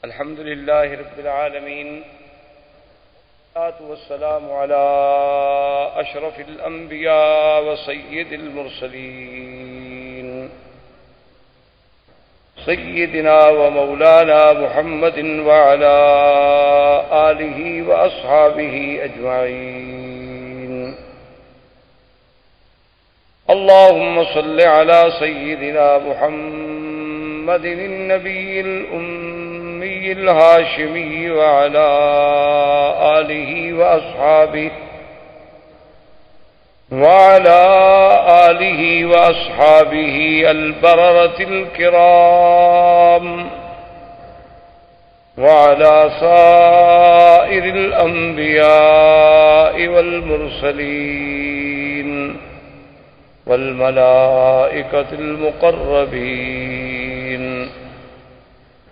الحمد لله رب العالمين، والصلاة والسلام على أشرف الأنبياء وسيد المرسلين سيدنا ومولانا محمد وعلى آله وأصحابه أجمعين. اللهم صل على سيدنا محمد النبي الأمي الهاشمي وعلى آله وأصحابه البررة الكرام، وعلى سائر الأنبياء والمرسلين والملائكة المقربين.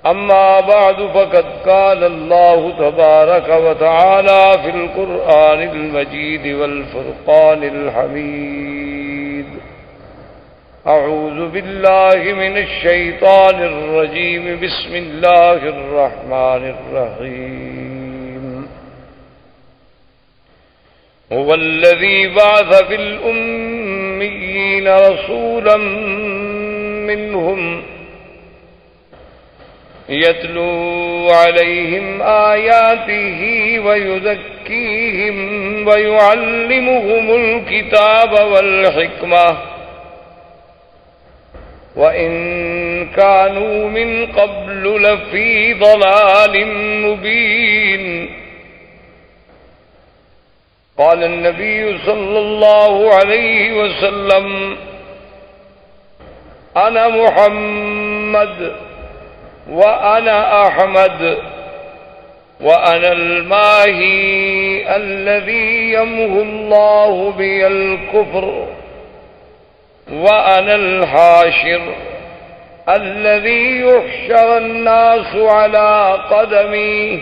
أما بعد، فقد قال الله تبارك وتعالى في القرآن المجيد والفرقان الحميد: أعوذ بالله من الشيطان الرجيم، بسم الله الرحمن الرحيم. هو الذي بعث في الأميين رسولا منهم يتلو عليهم آياته ويزكيهم ويعلمهم الكتاب والحكمة وإن كانوا من قبل لفي ضلال مبين. قال النبي صلى الله عليه وسلم: أنا محمد وأنا أحمد وأنا الماهي الذي يمحو الله بي الكفر وأنا الحاشر الذي يحشر الناس على قدمي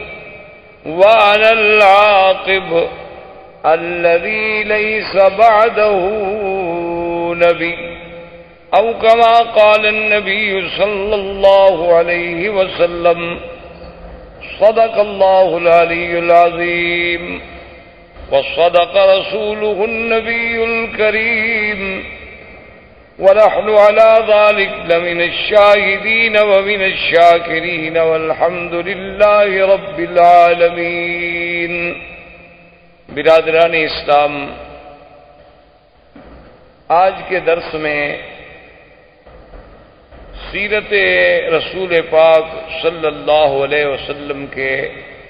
وأنا العاقب الذي ليس بعده نبي، أو كما قال النبي صلى الله عليه وسلم. صدق الله العلي العظيم، وصدق رسوله النبي الكريم، ونحن على ذلك لمن الشاهدين ومن الشاكرين، والحمد لله رب العالمين. برادران اسلام، آج کے درس میں سیرت رسول پاک صلی اللہ علیہ وسلم کے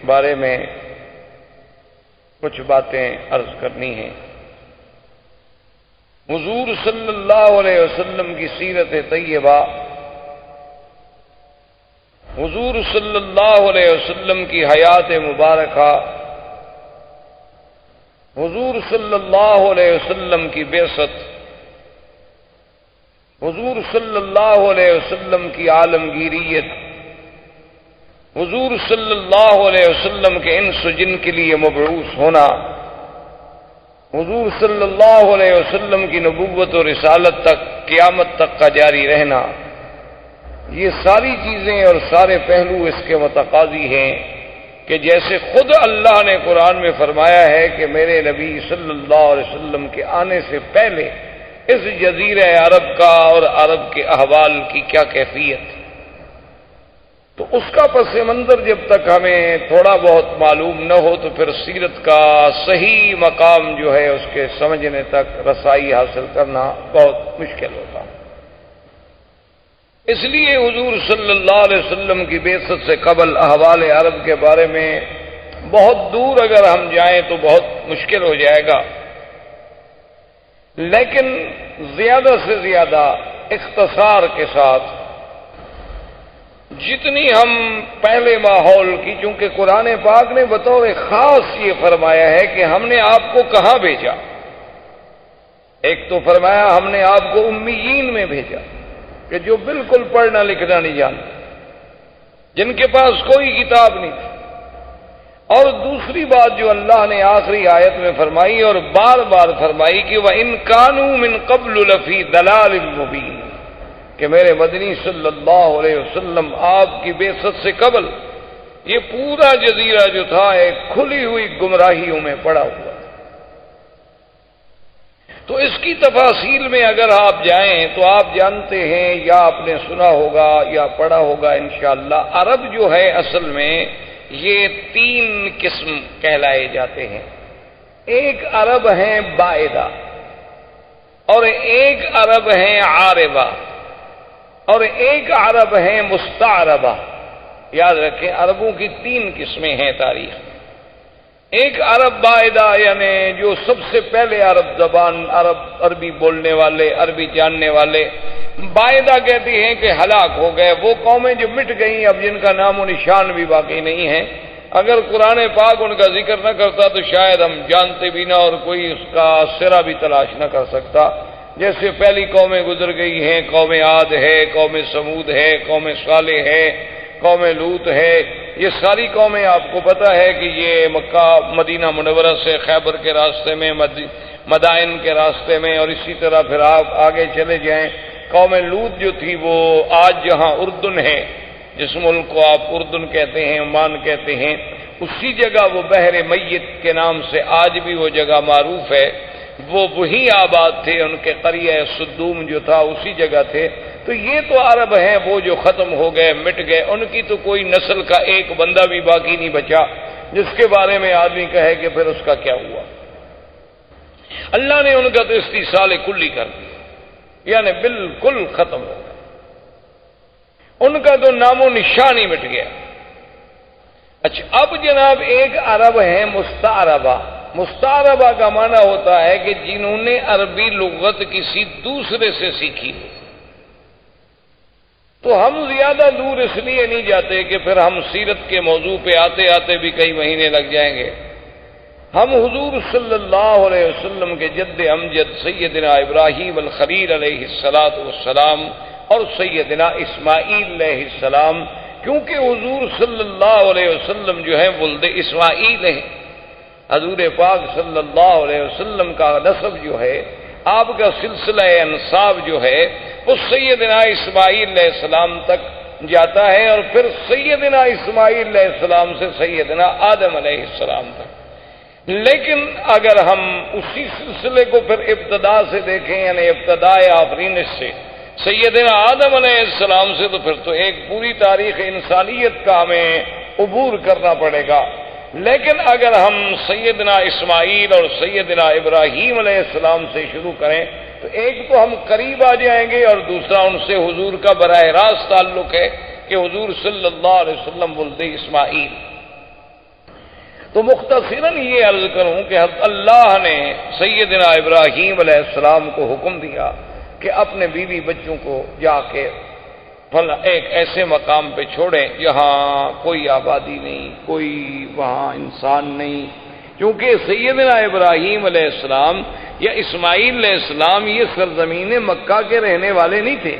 بارے میں کچھ باتیں عرض کرنی ہیں. حضور صلی اللہ علیہ وسلم کی سیرت طیبہ، حضور صلی اللہ علیہ وسلم کی حیات مبارکہ، حضور صلی اللہ علیہ وسلم کی بعثت، حضور صلی اللہ علیہ وسلم کی عالمگیریت، حضور صلی اللہ علیہ وسلم کے انس و جن کے لیے مبعوث ہونا، حضور صلی اللہ علیہ وسلم کی نبوت و رسالت تک قیامت تک کا جاری رہنا، یہ ساری چیزیں اور سارے پہلو اس کے متقاضی ہیں کہ جیسے خود اللہ نے قرآن میں فرمایا ہے کہ میرے نبی صلی اللہ علیہ وسلم کے آنے سے پہلے اس جزیرہ عرب کا اور عرب کے احوال کی کیا کیفیت، تو اس کا پس منظر جب تک ہمیں تھوڑا بہت معلوم نہ ہو تو پھر سیرت کا صحیح مقام جو ہے اس کے سمجھنے تک رسائی حاصل کرنا بہت مشکل ہوتا. اس لیے حضور صلی اللہ علیہ وسلم کی بعثت سے قبل احوال عرب کے بارے میں بہت دور اگر ہم جائیں تو بہت مشکل ہو جائے گا، لیکن زیادہ سے زیادہ اختصار کے ساتھ جتنی ہم پہلے ماحول کی، چونکہ قرآن پاک نے بطور خاص یہ فرمایا ہے کہ ہم نے آپ کو کہاں بھیجا. ایک تو فرمایا ہم نے آپ کو امیین میں بھیجا کہ جو بالکل پڑھنا لکھنا نہیں جانتے، جن کے پاس کوئی کتاب نہیں تھی. اور دوسری بات جو اللہ نے آخری آیت میں فرمائی اور بار بار فرمائی کہ وَإِن كَانُوا مِن قَبْلُ لَفِي ضَلَالٍ مُبِينٍ، کہ میرے مدنی صلی اللہ علیہ وسلم آپ کی بعثت سے قبل یہ پورا جزیرہ جو تھا ایک کھلی ہوئی گمراہیوں میں پڑا ہوا. تو اس کی تفاصیل میں اگر آپ جائیں تو آپ جانتے ہیں یا آپ نے سنا ہوگا یا پڑھا ہوگا انشاءاللہ، عرب جو ہے اصل میں یہ 3 قسم کہلائے جاتے ہیں. ایک عرب ہیں بائدہ، اور ایک عرب ہیں عاربہ، اور ایک عرب ہیں مستعربہ. یاد رکھیں عربوں کی 3 قسمیں ہیں تاریخ میں. ایک عرب بائدہ یعنی جو سب سے پہلے عرب زبان عربی بولنے والے، عربی جاننے والے. بائدہ کہتے ہیں کہ ہلاک ہو گئے، وہ قومیں جو مٹ گئیں اب جن کا نام و نشان بھی باقی نہیں ہے. اگر قرآن پاک ان کا ذکر نہ کرتا تو شاید ہم جانتے بھی نہ اور کوئی اس کا سرا بھی تلاش نہ کر سکتا. جیسے پہلی قومیں گزر گئی ہیں، قوم عاد ہے، قوم سمود ہے، قوم صالح ہے، قوم لوط ہے. یہ ساری قومیں آپ کو پتہ ہے کہ یہ مکہ مدینہ منورہ سے خیبر کے راستے میں، مدائن کے راستے میں، اور اسی طرح پھر آپ آگے چلے جائیں. قوم لوط جو تھی وہ آج جہاں اردن ہے، جس ملک کو آپ اردن کہتے ہیں، عمان کہتے ہیں، اسی جگہ وہ بحر میت کے نام سے آج بھی وہ جگہ معروف ہے. وہ وہی آباد تھے، ان کے قریہ صدوم جو تھا اسی جگہ تھے. تو یہ تو عرب ہیں وہ جو ختم ہو گئے، مٹ گئے. ان کی تو کوئی نسل کا ایک بندہ بھی باقی نہیں بچا جس کے بارے میں آدمی کہے کہ پھر اس کا کیا ہوا. اللہ نے ان کا تو استیصال کلی کر دیا، یعنی بالکل ختم ہو گیا. ان کا تو نام و نشان ہی مٹ گیا. اچھا اب جناب ایک عرب ہے مستعربہ. مستعربہ کا معنی ہوتا ہے کہ جنہوں نے عربی لغت کسی دوسرے سے سیکھی ہو. تو ہم زیادہ دور اس لیے نہیں جاتے کہ پھر ہم سیرت کے موضوع پہ آتے آتے بھی کئی مہینے لگ جائیں گے. ہم حضور صلی اللہ علیہ وسلم کے جد امجد سیدنا ابراہیم الخلیل علیہ الصلاۃ والسلام اور سیدنا اسماعیل علیہ السلام، کیونکہ حضور صلی اللہ علیہ وسلم جو ہے ولد اسماعیل ہیں. حضور پاک صلی اللہ علیہ وسلم کا نسب جو ہے، آپ کا سلسلہ انساب جو ہے، وہ سیدنا اسماعیل علیہ السلام تک جاتا ہے، اور پھر سیدنا اسماعیل علیہ السلام سے سیدنا آدم علیہ السلام تک. لیکن اگر ہم اسی سلسلے کو پھر ابتدا سے دیکھیں، یعنی ابتدائے آفرینش سے سیدنا آدم علیہ السلام سے، تو پھر تو ایک پوری تاریخ انسانیت کا ہمیں عبور کرنا پڑے گا. لیکن اگر ہم سیدنا اسماعیل اور سیدنا ابراہیم علیہ السلام سے شروع کریں تو ایک تو ہم قریب آ جائیں گے، اور دوسرا ان سے حضور کا براہ راست تعلق ہے کہ حضور صلی اللہ علیہ وسلم ولد اسماعیل. تو مختصراً یہ عرض کروں کہ اللہ نے سیدنا ابراہیم علیہ السلام کو حکم دیا کہ اپنے بیوی بچوں کو جا کے ایک ایسے مقام پہ چھوڑیں جہاں کوئی آبادی نہیں، کوئی وہاں انسان نہیں. کیونکہ سیدنا ابراہیم علیہ السلام یا اسماعیل علیہ السلام یہ سرزمین مکہ کے رہنے والے نہیں تھے.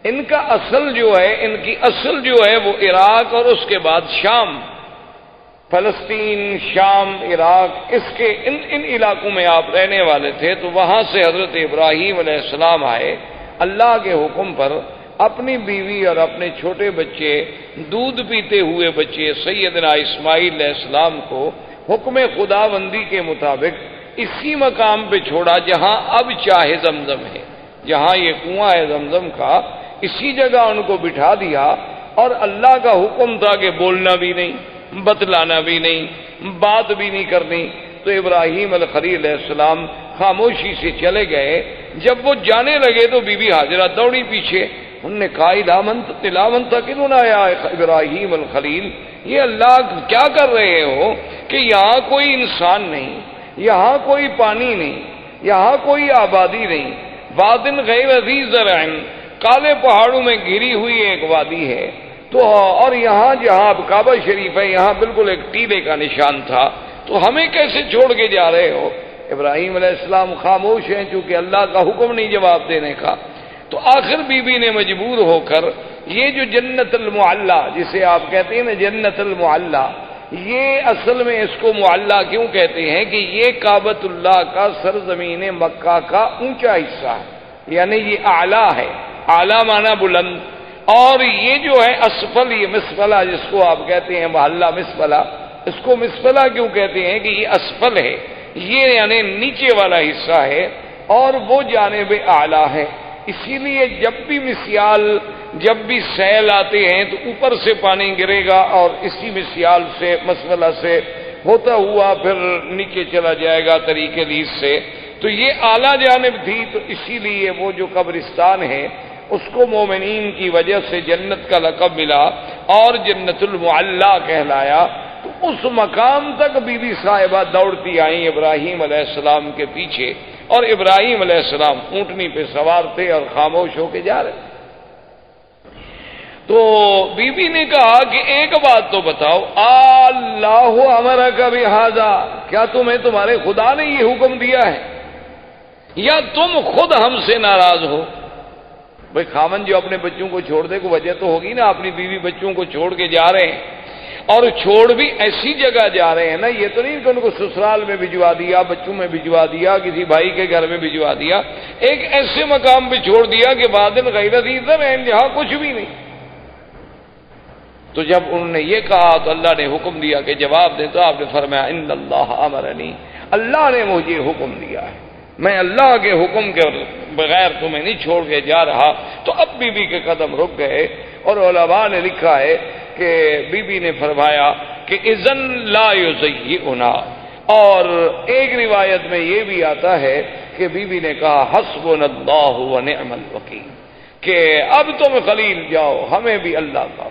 ان کا اصل جو ہے، ان کی اصل جو ہے وہ عراق اور اس کے بعد شام، فلسطین، شام، عراق، اس کے ان علاقوں میں آپ رہنے والے تھے. تو وہاں سے حضرت ابراہیم علیہ السلام آئے اللہ کے حکم پر. اپنی بیوی اور اپنے چھوٹے بچے، دودھ پیتے ہوئے بچے سیدنا اسماعیل علیہ السلام کو حکم خداوندی کے مطابق اسی مقام پہ چھوڑا جہاں اب چاہ زمزم ہے، جہاں یہ کنواں ہے زمزم کا. اسی جگہ ان کو بٹھا دیا، اور اللہ کا حکم تھا کہ بولنا بھی نہیں، بتلانا بھی نہیں، بات بھی نہیں کرنی. تو ابراہیم الخلیل علیہ السلام خاموشی سے چلے گئے. جب وہ جانے لگے تو بی بی ہاجرہ دوڑی پیچھے. انہوں نے کہا تلاون تھا کہ یا ابراہیم الخلیل، یہ اللہ کیا کر رہے ہو کہ یہاں کوئی انسان نہیں، یہاں کوئی پانی نہیں، یہاں کوئی آبادی نہیں. وادن غیر ذی زرع، کالے پہاڑوں میں گھری ہوئی ایک وادی ہے. تو اور یہاں جہاں اب کعبہ شریف ہے یہاں بالکل ایک ٹیلے کا نشان تھا. تو ہمیں کیسے چھوڑ کے جا رہے ہو؟ ابراہیم علیہ السلام خاموش ہیں چونکہ اللہ کا حکم نہیں جواب دینے کا. تو آخر بی بی نے مجبور ہو کر یہ جو جنت المعلی جسے آپ کہتے ہیں نا جنت المعلی، یہ اصل میں اس کو معلی کیوں کہتے ہیں کہ یہ کعبۃ اللہ کا سرزمین مکہ کا اونچا حصہ ہے، یعنی یہ اعلیٰ ہے. اعلیٰ معنی بلند. اور یہ جو ہے اسفل، یہ مسفلہ جس کو آپ کہتے ہیں محلہ مسفلہ، اس کو مسفلہ کیوں کہتے ہیں کہ یہ اسفل ہے، یہ یعنی نیچے والا حصہ ہے اور وہ جانب اعلیٰ ہے۔ اسی لیے جب بھی مسیال، جب بھی سیل آتے ہیں تو اوپر سے پانی گرے گا اور اسی مسیال سے، مسفلہ سے ہوتا ہوا پھر نیچے چلا جائے گا طریق لیس سے۔ تو یہ اعلیٰ جانب تھی، تو اسی لیے وہ جو قبرستان ہے اس کو مومنین کی وجہ سے جنت کا لقب ملا اور جنت المعلیٰ کہلایا۔ تو اس مقام تک بی بی صاحبہ دوڑتی آئیں ابراہیم علیہ السلام کے پیچھے، اور ابراہیم علیہ السلام اونٹنی پہ سوار تھے اور خاموش ہو کے جا رہے۔ تو بی بی نے کہا کہ ایک بات تو بتاؤ، اللہ امرک بہذا، کیا تمہیں تمہارے خدا نے یہ حکم دیا ہے یا تم خود ہم سے ناراض ہو؟ بھئی خاوند جو اپنے بچوں کو چھوڑ دے کو وجہ تو ہوگی نا، اپنی بیوی بچوں کو چھوڑ کے جا رہے ہیں، اور چھوڑ بھی ایسی جگہ جا رہے ہیں نا، یہ تو نہیں کہ ان کو سسرال میں بھجوا دیا، بچوں میں بھجوا دیا، کسی بھائی کے گھر میں بھجوا دیا، ایک ایسے مقام پہ چھوڑ دیا کہ بادن غیر ذی زرع، جہاں کچھ بھی نہیں۔ تو جب انہوں نے یہ کہا تو اللہ نے حکم دیا کہ جواب دے، تو آپ نے فرمایا ان اللہ امرنی، اللہ نے مجھے حکم دیا ہے، میں اللہ کے حکم کے بغیر تمہیں نہیں چھوڑ کے جا رہا۔ تو اب بی بی کے قدم رک گئے، اور علماء نے لکھا ہے کہ بی بی نے فرمایا کہ اذن لا یضیعنا، اور ایک روایت میں یہ بھی آتا ہے کہ بی بی نے کہا حسبنا اللہ ونعم الوکیل، کہ اب تم خلیل جاؤ، ہمیں بھی اللہ کا،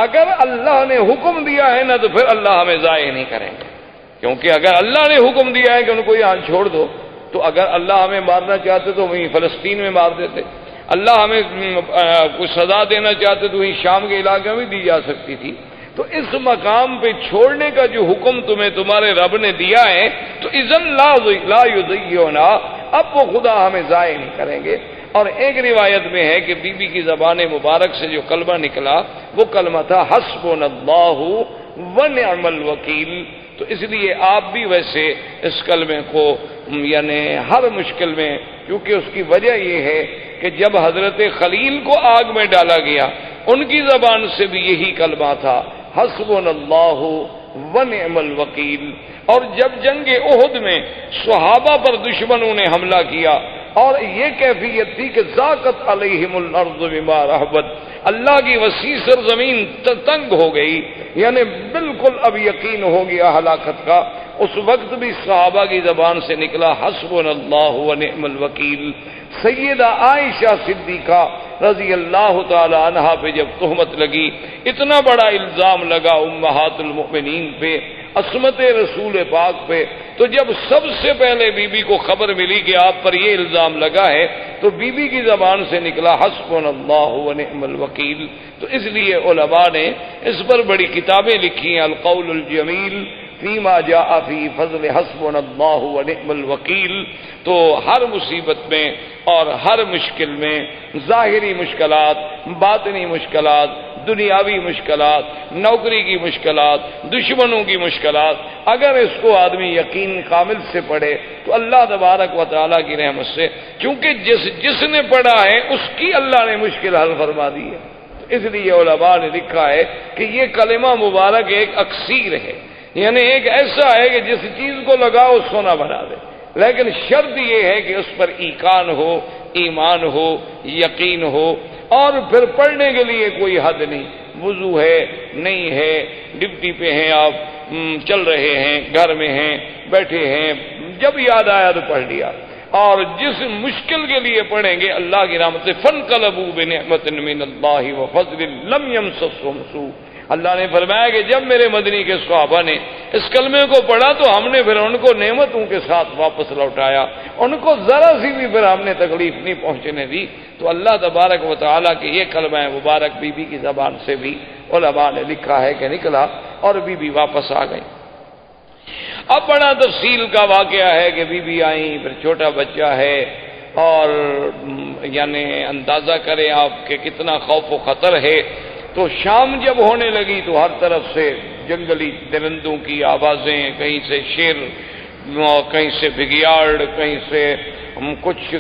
اگر اللہ نے حکم دیا ہے نا تو پھر اللہ ہمیں ضائع نہیں کریں گے، کیونکہ اگر اللہ نے حکم دیا ہے کہ ان کو یہاں چھوڑ دو، تو اگر اللہ ہمیں مارنا چاہتے تو وہیں فلسطین میں مار دیتے، اللہ ہمیں کچھ سزا دینا چاہتے تو وہیں شام کے علاقے میں دی جا سکتی تھی۔ تو اس مقام پہ چھوڑنے کا جو حکم تمہیں تمہارے رب نے دیا ہے، تو اذن لا یضیعنا، اب وہ خدا ہمیں ضائع نہیں کریں گے۔ اور ایک روایت میں ہے کہ بی بی کی زبان مبارک سے جو کلمہ نکلا وہ کلمہ تھا حسبنا اللہ ونعم الوکیل۔ تو اس لیے آپ بھی ویسے اس کلمے کو یعنی ہر مشکل میں، کیونکہ اس کی وجہ یہ ہے کہ جب حضرت خلیل کو آگ میں ڈالا گیا ان کی زبان سے بھی یہی کلمہ تھا حسبنا اللہ ونعم الوکیل۔ اور جب جنگ احد میں صحابہ پر دشمنوں نے حملہ کیا اور یہ کیفیت تھی کہ ذاقت علیہم الارض بما رحبت، اللہ کی وسیع سرزمین تنگ ہو گئی، یعنی بالکل اب یقین ہو گیا ہلاکت کا، اس وقت بھی صحابہ کی زبان سے نکلا حسبنا اللہ ونعم الوکیل۔ سیدہ عائشہ صدیقہ رضی اللہ تعالی عنہا پہ جب تہمت لگی، اتنا بڑا الزام لگا امہات المؤمنین پہ، عصمت رسول پاک پہ، تو جب سب سے پہلے بی بی کو خبر ملی کہ آپ پر یہ الزام لگا ہے، تو بی بی کی زبان سے نکلا حسبنا اللہ ونعم الوکیل۔ تو اس لیے علماء نے اس پر بڑی کتابیں لکھی ہیں، القول الجمیل فیما جاء فی فضل حسبنا اللہ ونعم الوکیل۔ تو ہر مصیبت میں اور ہر مشکل میں، ظاہری مشکلات، باطنی مشکلات، دنیاوی مشکلات، نوکری کی مشکلات، دشمنوں کی مشکلات، اگر اس کو آدمی یقین کامل سے پڑھے تو اللہ تبارک و تعالیٰ کی رحمت سے، کیونکہ جس نے پڑھا ہے اس کی اللہ نے مشکل حل فرما دی ہے۔ اس لیے علماء نے لکھا ہے کہ یہ کلمہ مبارک ایک اکسیر ہے، یعنی ایک ایسا ہے کہ جس چیز کو لگاؤ سونا بنا دے، لیکن شرط یہ ہے کہ اس پر ایقان ہو، ایمان ہو، یقین ہو، اور پھر پڑھنے کے لیے کوئی حد نہیں، وضو ہے نہیں ہے، ڈپٹی پہ ہیں آپ، چل رہے ہیں، گھر میں ہیں، بیٹھے ہیں، جب یاد آیا تو پڑھ لیا۔ اور جس مشکل کے لیے پڑھیں گے اللہ کی رحمت سے فانقلبوا بنعمت من اللہ وفضل لم یمسسہم سوء، اللہ نے فرمایا کہ جب میرے مدنی کے صحابہ نے اس کلمے کو پڑھا تو ہم نے پھر ان کو نعمتوں کے ساتھ واپس لوٹایا، ان کو ذرا سی بھی پھر ہم نے تکلیف نہیں پہنچنے دی۔ تو اللہ تبارک و تعالیٰ کے یہ کلمہ مبارک بی بی کی زبان سے بھی علماء نے لکھا ہے کہ نکلا، اور بی بی واپس آ گئی۔ اب بڑا تفصیل کا واقعہ ہے کہ بی بی آئیں، پھر چھوٹا بچہ ہے، اور یعنی اندازہ کریں آپ کہ کتنا خوف و خطر ہے۔ تو شام جب ہونے لگی تو ہر طرف سے جنگلی درندوں کی آوازیں، کہیں سے شیر کہیں سے بگیاڑ، کہیں سے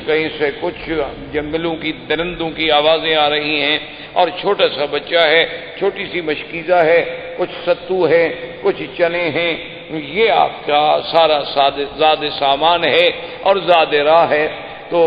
کہیں سے کچھ جنگلوں کی درندوں کی آوازیں آ رہی ہیں، اور چھوٹا سا بچہ ہے، چھوٹی سی مشکیزہ ہے، کچھ ستو ہے، کچھ چنے ہیں، یہ آپ کا سارا زاد سامان ہے اور زاد راہ ہے۔ تو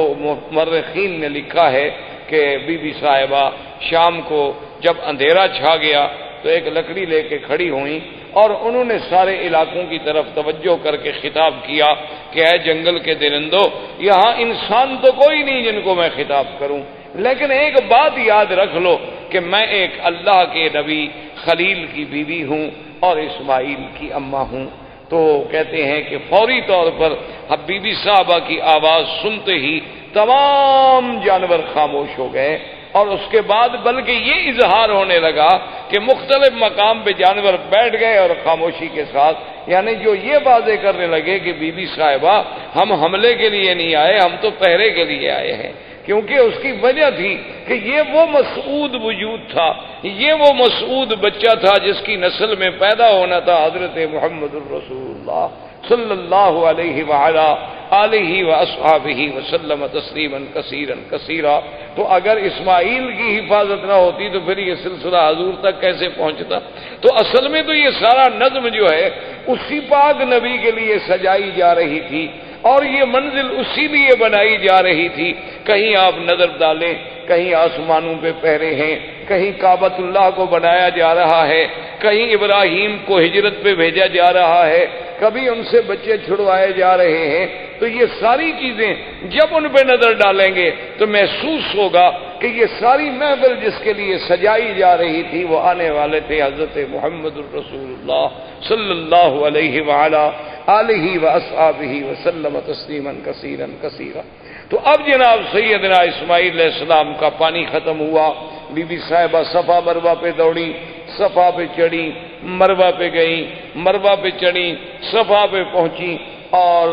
مورخین نے لکھا ہے کہ بی بی صاحبہ شام کو جب اندھیرا چھا گیا تو ایک لکڑی لے کے کھڑی ہوئیں، اور انہوں نے سارے علاقوں کی طرف توجہ کر کے خطاب کیا کہ اے جنگل کے درندوں، یہاں انسان تو کوئی نہیں جن کو میں خطاب کروں، لیکن ایک بات یاد رکھ لو کہ میں ایک اللہ کے نبی خلیل کی بیوی ہوں اور اسماعیل کی اماں ہوں۔ تو کہتے ہیں کہ فوری طور پر اب بی بی صاحبہ کی آواز سنتے ہی تمام جانور خاموش ہو گئے، اور اس کے بعد بلکہ یہ اظہار ہونے لگا کہ مختلف مقام پہ جانور بیٹھ گئے اور خاموشی کے ساتھ، یعنی جو یہ واضح کرنے لگے کہ بی بی صاحبہ ہم حملے کے لیے نہیں آئے، ہم تو پہرے کے لیے آئے ہیں، کیونکہ اس کی وجہ تھی کہ یہ وہ مسعود وجود تھا، یہ وہ مسعود بچہ تھا جس کی نسل میں پیدا ہونا تھا حضرت محمد الرسول اللہ صلی اللہ علیہ وعلا آلہ واصحابہ وسلم تسلیما کثیرا کثیرا۔ تو اگر اسماعیل کی حفاظت نہ ہوتی تو پھر یہ سلسلہ حضور تک کیسے پہنچتا؟ تو اصل میں تو یہ سارا نظم جو ہے اسی پاک نبی کے لیے سجائی جا رہی تھی، اور یہ منزل اسی لیے بنائی جا رہی تھی۔ کہیں آپ نظر ڈالیں، کہیں آسمانوں پہ پہرے ہیں، کہیں کعبۃ اللہ کو بنایا جا رہا ہے، کہیں ابراہیم کو ہجرت پہ بھیجا جا رہا ہے، کبھی ان سے بچے چھڑوائے جا رہے ہیں۔ تو یہ ساری چیزیں جب ان پہ نظر ڈالیں گے تو محسوس ہوگا کہ یہ ساری محفل جس کے لیے سجائی جا رہی تھی وہ آنے والے تھے حضرت محمد الرسول اللہ صلی اللہ علیہ وعلا آلہ واصحابہ وسلم تسلیما کثیرا کثیرا۔ تو اب جناب سیدنا اسماعیل علیہ السلام کا پانی ختم ہوا، بی بی صاحبہ صفا مروہ پہ دوڑی، صفا پہ چڑھی، مروہ پہ گئی، مروہ پہ چڑھی، صفا پہ پہنچی اور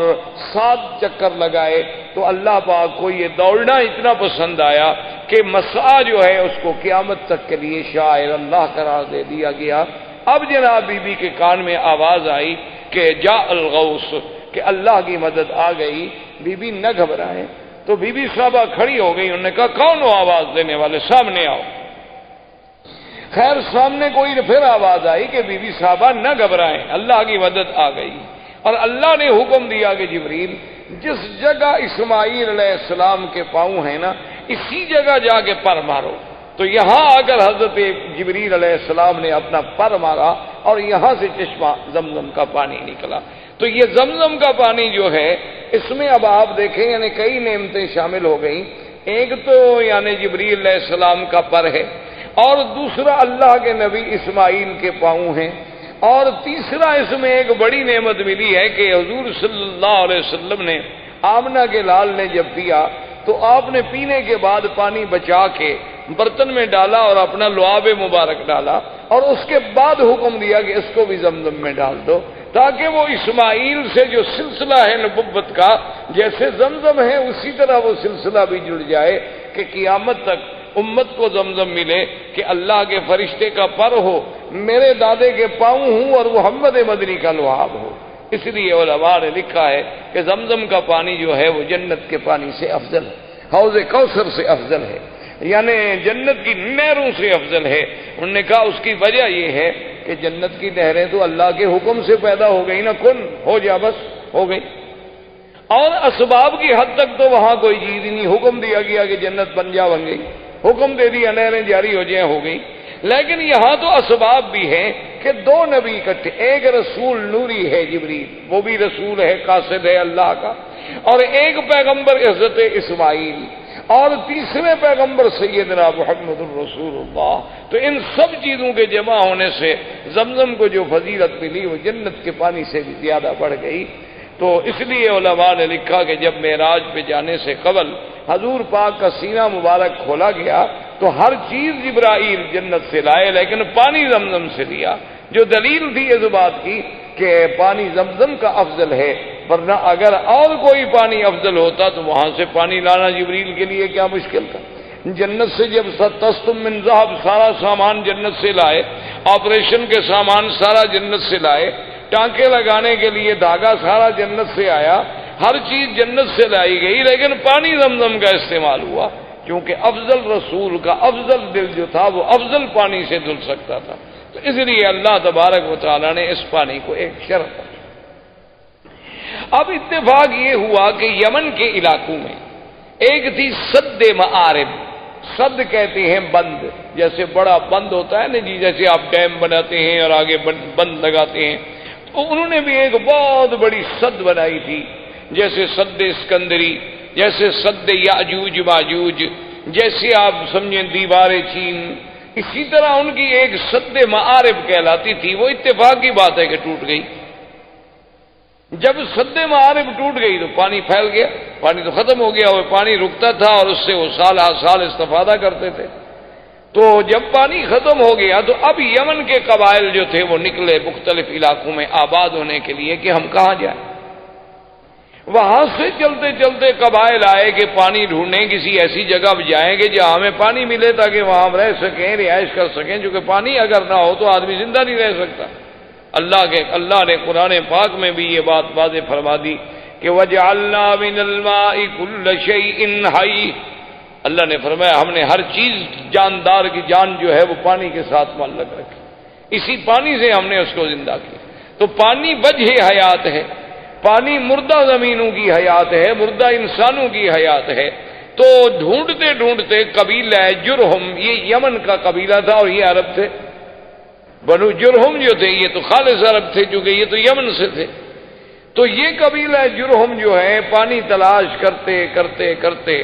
7 چکر لگائے۔ تو اللہ پاک کو یہ دوڑنا اتنا پسند آیا کہ مسعی جو ہے اس کو قیامت تک کے لیے شاعر اللہ قرار دے دیا گیا۔ اب جناب بی بی کے کان میں آواز آئی کہ جاء الغوث، کہ اللہ کی مدد آ گئی۔ بی بی نہ گھبرائیں۔ تو بی بی صاحبہ کھڑی ہو گئی، انہوں نے کہا کون ہو آواز دینے والے، سامنے آؤ۔ خیر سامنے کوئی پھر آواز آئی کہ بی بی صاحبہ نہ گھبرائیں، اللہ کی مدد آ گئی، اور اللہ نے حکم دیا کہ جبریل جس جگہ اسماعیل علیہ السلام کے پاؤں ہیں نا، اسی جگہ جا کے پر مارو۔ تو یہاں آ کر حضرت جبریل علیہ السلام نے اپنا پر مارا اور یہاں سے چشمہ زمزم کا پانی نکلا۔ تو یہ زمزم کا پانی جو ہے اس میں اب آپ دیکھیں یعنی کئی نعمتیں شامل ہو گئیں۔ ایک تو یعنی جبریل علیہ السلام کا پر ہے، اور دوسرا اللہ کے نبی اسماعیل کے پاؤں ہیں، اور تیسرا اس میں ایک بڑی نعمت ملی ہے کہ حضور صلی اللہ علیہ وسلم نے آمنہ کے لال نے جب پیا تو آپ نے پینے کے بعد پانی بچا کے برتن میں ڈالا اور اپنا لعاب مبارک ڈالا، اور اس کے بعد حکم دیا کہ اس کو بھی زمزم میں ڈال دو، تاکہ وہ اسماعیل سے جو سلسلہ ہے نبوت کا جیسے زمزم ہے اسی طرح وہ سلسلہ بھی جڑ جائے کہ قیامت تک امت کو زمزم ملے کہ اللہ کے فرشتے کا پر ہو، میرے دادے کے پاؤں ہوں اور محمد مدنی کا لعاب ہو۔ اس لیے علماء نے لکھا ہے کہ زمزم کا پانی جو ہے وہ جنت کے پانی سے افضل ہے، حوض کوثر سے افضل ہے، یعنی جنت کی نہروں سے افضل ہے۔ انہوں نے کہا اس کی وجہ یہ ہے کہ جنت کی نہریں تو اللہ کے حکم سے پیدا ہو گئی نا، کن ہو جا بس ہو گئی، اور اسباب کی حد تک تو وہاں کوئی چیز ہی نہیں، حکم دیا گیا کہ جنت بن گئی، حکم دے دیا نہریں جاری ہو جائیں، ہو گئی۔ لیکن یہاں تو اسباب بھی ہیں کہ 2 نبی اکٹھے، ایک رسول نوری ہے جبریل، وہ بھی رسول ہے، قاصد ہے اللہ کا، اور ایک پیغمبر حضرت اسماعیل، اور تیسرے پیغمبر سیدنا محمد الرسول اللہ۔ تو ان سب چیزوں کے جمع ہونے سے زمزم کو جو فضیلت ملی وہ جنت کے پانی سے بھی زیادہ بڑھ گئی۔ تو اس لیے علماء نے لکھا کہ جب معراج پہ جانے سے قبل حضور پاک کا سینہ مبارک کھولا گیا تو ہر چیز جبرائیل جنت سے لائے لیکن پانی زمزم سے لیا، جو دلیل تھی اس بات کی کہ پانی زمزم کا افضل ہے، ورنہ اگر اور کوئی پانی افضل ہوتا تو وہاں سے پانی لانا جبریل کے لیے کیا مشکل تھا۔ جنت سے جب تستم من ذهب سارا سامان جنت سے لائے، آپریشن کے سامان سارا جنت سے لائے، ٹانکے لگانے کے لیے دھاگا سارا جنت سے آیا، ہر چیز جنت سے لائی گئی، لیکن پانی زمزم کا استعمال ہوا کیونکہ افضل رسول کا افضل دل جو تھا وہ افضل پانی سے دھل سکتا تھا، تو اس لیے اللہ تبارک و تعالیٰ نے اس پانی کو ایک شرط رکھی۔ اب اتفاق یہ ہوا کہ یمن کے علاقوں میں ایک تھی سد معارب، سد کہتے ہیں بند، جیسے بڑا بند ہوتا ہے نا جی، جیسے آپ ڈیم بناتے ہیں اور آگے بند لگاتے ہیں، تو انہوں نے بھی ایک بہت بڑی سد بنائی تھی، جیسے سد اسکندری، جیسے سد یاجوج ماجوج، جیسے آپ سمجھیں دیوار چین، اسی طرح ان کی ایک سد معارب کہلاتی تھی۔ وہ اتفاق کی بات ہے کہ ٹوٹ گئی۔ جب سد معارب ٹوٹ گئی تو پانی پھیل گیا، پانی تو ختم ہو گیا، وہ پانی رکتا تھا اور اس سے وہ سال ہر سال استفادہ کرتے تھے۔ تو جب پانی ختم ہو گیا تو اب یمن کے قبائل جو تھے وہ نکلے مختلف علاقوں میں آباد ہونے کے لیے کہ ہم کہاں جائیں۔ وہاں سے چلتے چلتے قبائل آئے کہ پانی ڈھونڈیں، کسی ایسی جگہ جائیں گے جہاں ہمیں پانی ملے تاکہ وہاں ہم رہ سکیں، رہائش کر سکیں، کیونکہ پانی اگر نہ ہو تو آدمی زندہ نہیں رہ سکتا۔ اللہ نے قرآن پاک میں بھی یہ بات واضح فرما دی کہ وَجَعَلْنَا مِنَ الْمَاءِ كُلَّ شَيْءٍ حَيٍّ، اللہ نے فرمایا ہم نے ہر چیز جاندار کی جان جو ہے وہ پانی کے ساتھ معلق رکھی، اسی پانی سے ہم نے اس کو زندہ کیا۔ تو پانی وجہ حیات ہے، پانی مردہ زمینوں کی حیات ہے، مردہ انسانوں کی حیات ہے۔ تو ڈھونڈتے ڈھونڈتے قبیلہ جرہم، یہ یمن کا قبیلہ تھا اور یہ عرب تھے، بنو جرہم جو تھے یہ تو خالص عرب تھے چونکہ یہ تو یمن سے تھے۔ تو یہ قبیلہ جرہم جو ہے پانی تلاش کرتے کرتے کرتے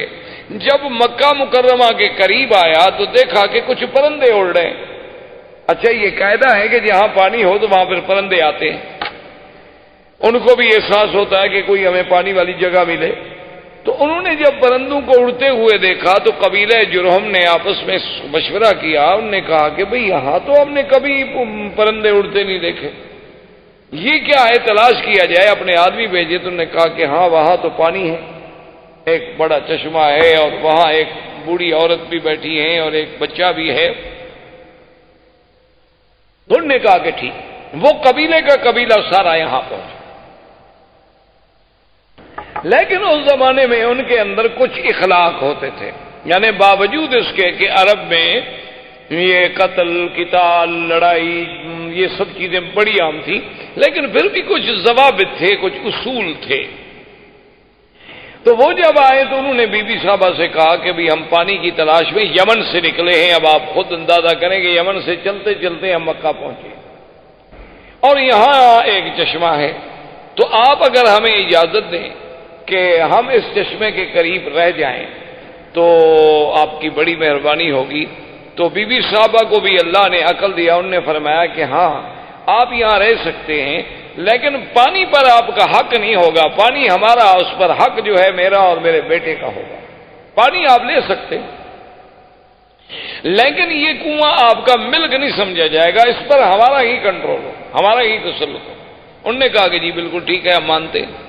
جب مکہ مکرمہ کے قریب آیا تو دیکھا کہ کچھ پرندے اڑ رہے ہیں۔ اچھا یہ قاعدہ ہے کہ جہاں پانی ہو تو وہاں پھر پرندے آتے ہیں، ان کو بھی احساس ہوتا ہے کہ کوئی ہمیں پانی والی جگہ ملے۔ تو انہوں نے جب پرندوں کو اڑتے ہوئے دیکھا تو قبیلہ جرہم نے آپس میں مشورہ کیا، انہوں نے کہا کہ بھئی یہاں تو ہم نے کبھی پرندے اڑتے نہیں دیکھے، یہ کیا ہے، تلاش کیا جائے، اپنے آدمی بھیجے۔ تو انہوں نے کہا کہ ہاں وہاں تو پانی ہے، ایک بڑا چشمہ ہے اور وہاں ایک بوڑھی عورت بھی بیٹھی ہے اور ایک بچہ بھی ہے۔ تو انہوں نے کہا کہ ٹھیک، وہ قبیلے کا قبیلہ سارا یہاں پہنچا۔ لیکن اس زمانے میں ان کے اندر کچھ اخلاق ہوتے تھے، یعنی باوجود اس کے کہ عرب میں یہ قتل قتال لڑائی یہ سب چیزیں بڑی عام تھی، لیکن پھر بھی کچھ ضوابط تھے، کچھ اصول تھے۔ تو وہ جب آئے تو انہوں نے بی بی صاحبہ سے کہا کہ بھی ہم پانی کی تلاش میں یمن سے نکلے ہیں، اب آپ خود اندازہ کریں کہ یمن سے چلتے چلتے ہم مکہ پہنچے اور یہاں ایک چشمہ ہے، تو آپ اگر ہمیں اجازت دیں کہ ہم اس چشمے کے قریب رہ جائیں تو آپ کی بڑی مہربانی ہوگی۔ تو بی بی صاحبہ کو بھی اللہ نے عقل دیا، انہوں نے فرمایا کہ ہاں آپ یہاں رہ سکتے ہیں، لیکن پانی پر آپ کا حق نہیں ہوگا، پانی ہمارا، اس پر حق جو ہے میرا اور میرے بیٹے کا ہوگا۔ پانی آپ لے سکتے ہیں لیکن یہ کنواں آپ کا ملک نہیں سمجھا جائے گا، اس پر ہمارا ہی کنٹرول ہو، ہمارا ہی تسلط ہو۔ انہوں نے کہا کہ جی بالکل ٹھیک ہے، ہم مانتے ہیں۔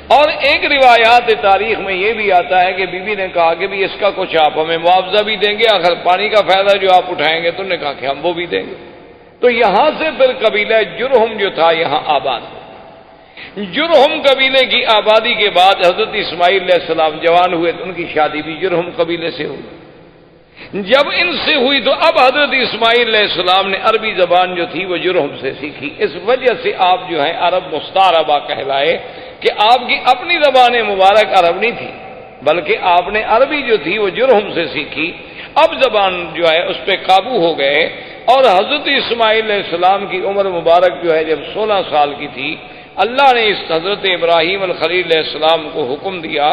اور ایک روایات تاریخ میں یہ بھی آتا ہے کہ بی بی نے کہا کہ بھی اس کا کچھ آپ ہمیں معاوضہ بھی دیں گے، آخر پانی کا فائدہ جو آپ اٹھائیں گے، تو انہوں نے کہا کہ ہم وہ بھی دیں گے۔ تو یہاں سے پھر قبیلہ جرہم جو تھا یہاں آباد ہو۔ جرہم قبیلے کی آبادی کے بعد حضرت اسماعیل علیہ السلام جوان ہوئے تو ان کی شادی بھی جرہم قبیلے سے ہوئی۔ جب ان سے ہوئی تو اب حضرت اسماعیل علیہ السلام نے عربی زبان جو تھی وہ جرہم سے سیکھی، اس وجہ سے آپ جو ہیں عرب مستعربہ کہلائے کہ آپ کی اپنی زبان مبارک عرب نہیں تھی بلکہ آپ نے عربی جو تھی وہ جرہم سے سیکھی۔ اب زبان جو ہے اس پہ قابو ہو گئے اور حضرت اسماعیل علیہ السلام کی عمر مبارک جو ہے جب 16 سال کی تھی، اللہ نے اس حضرت ابراہیم الخلیل علیہ السلام کو حکم دیا،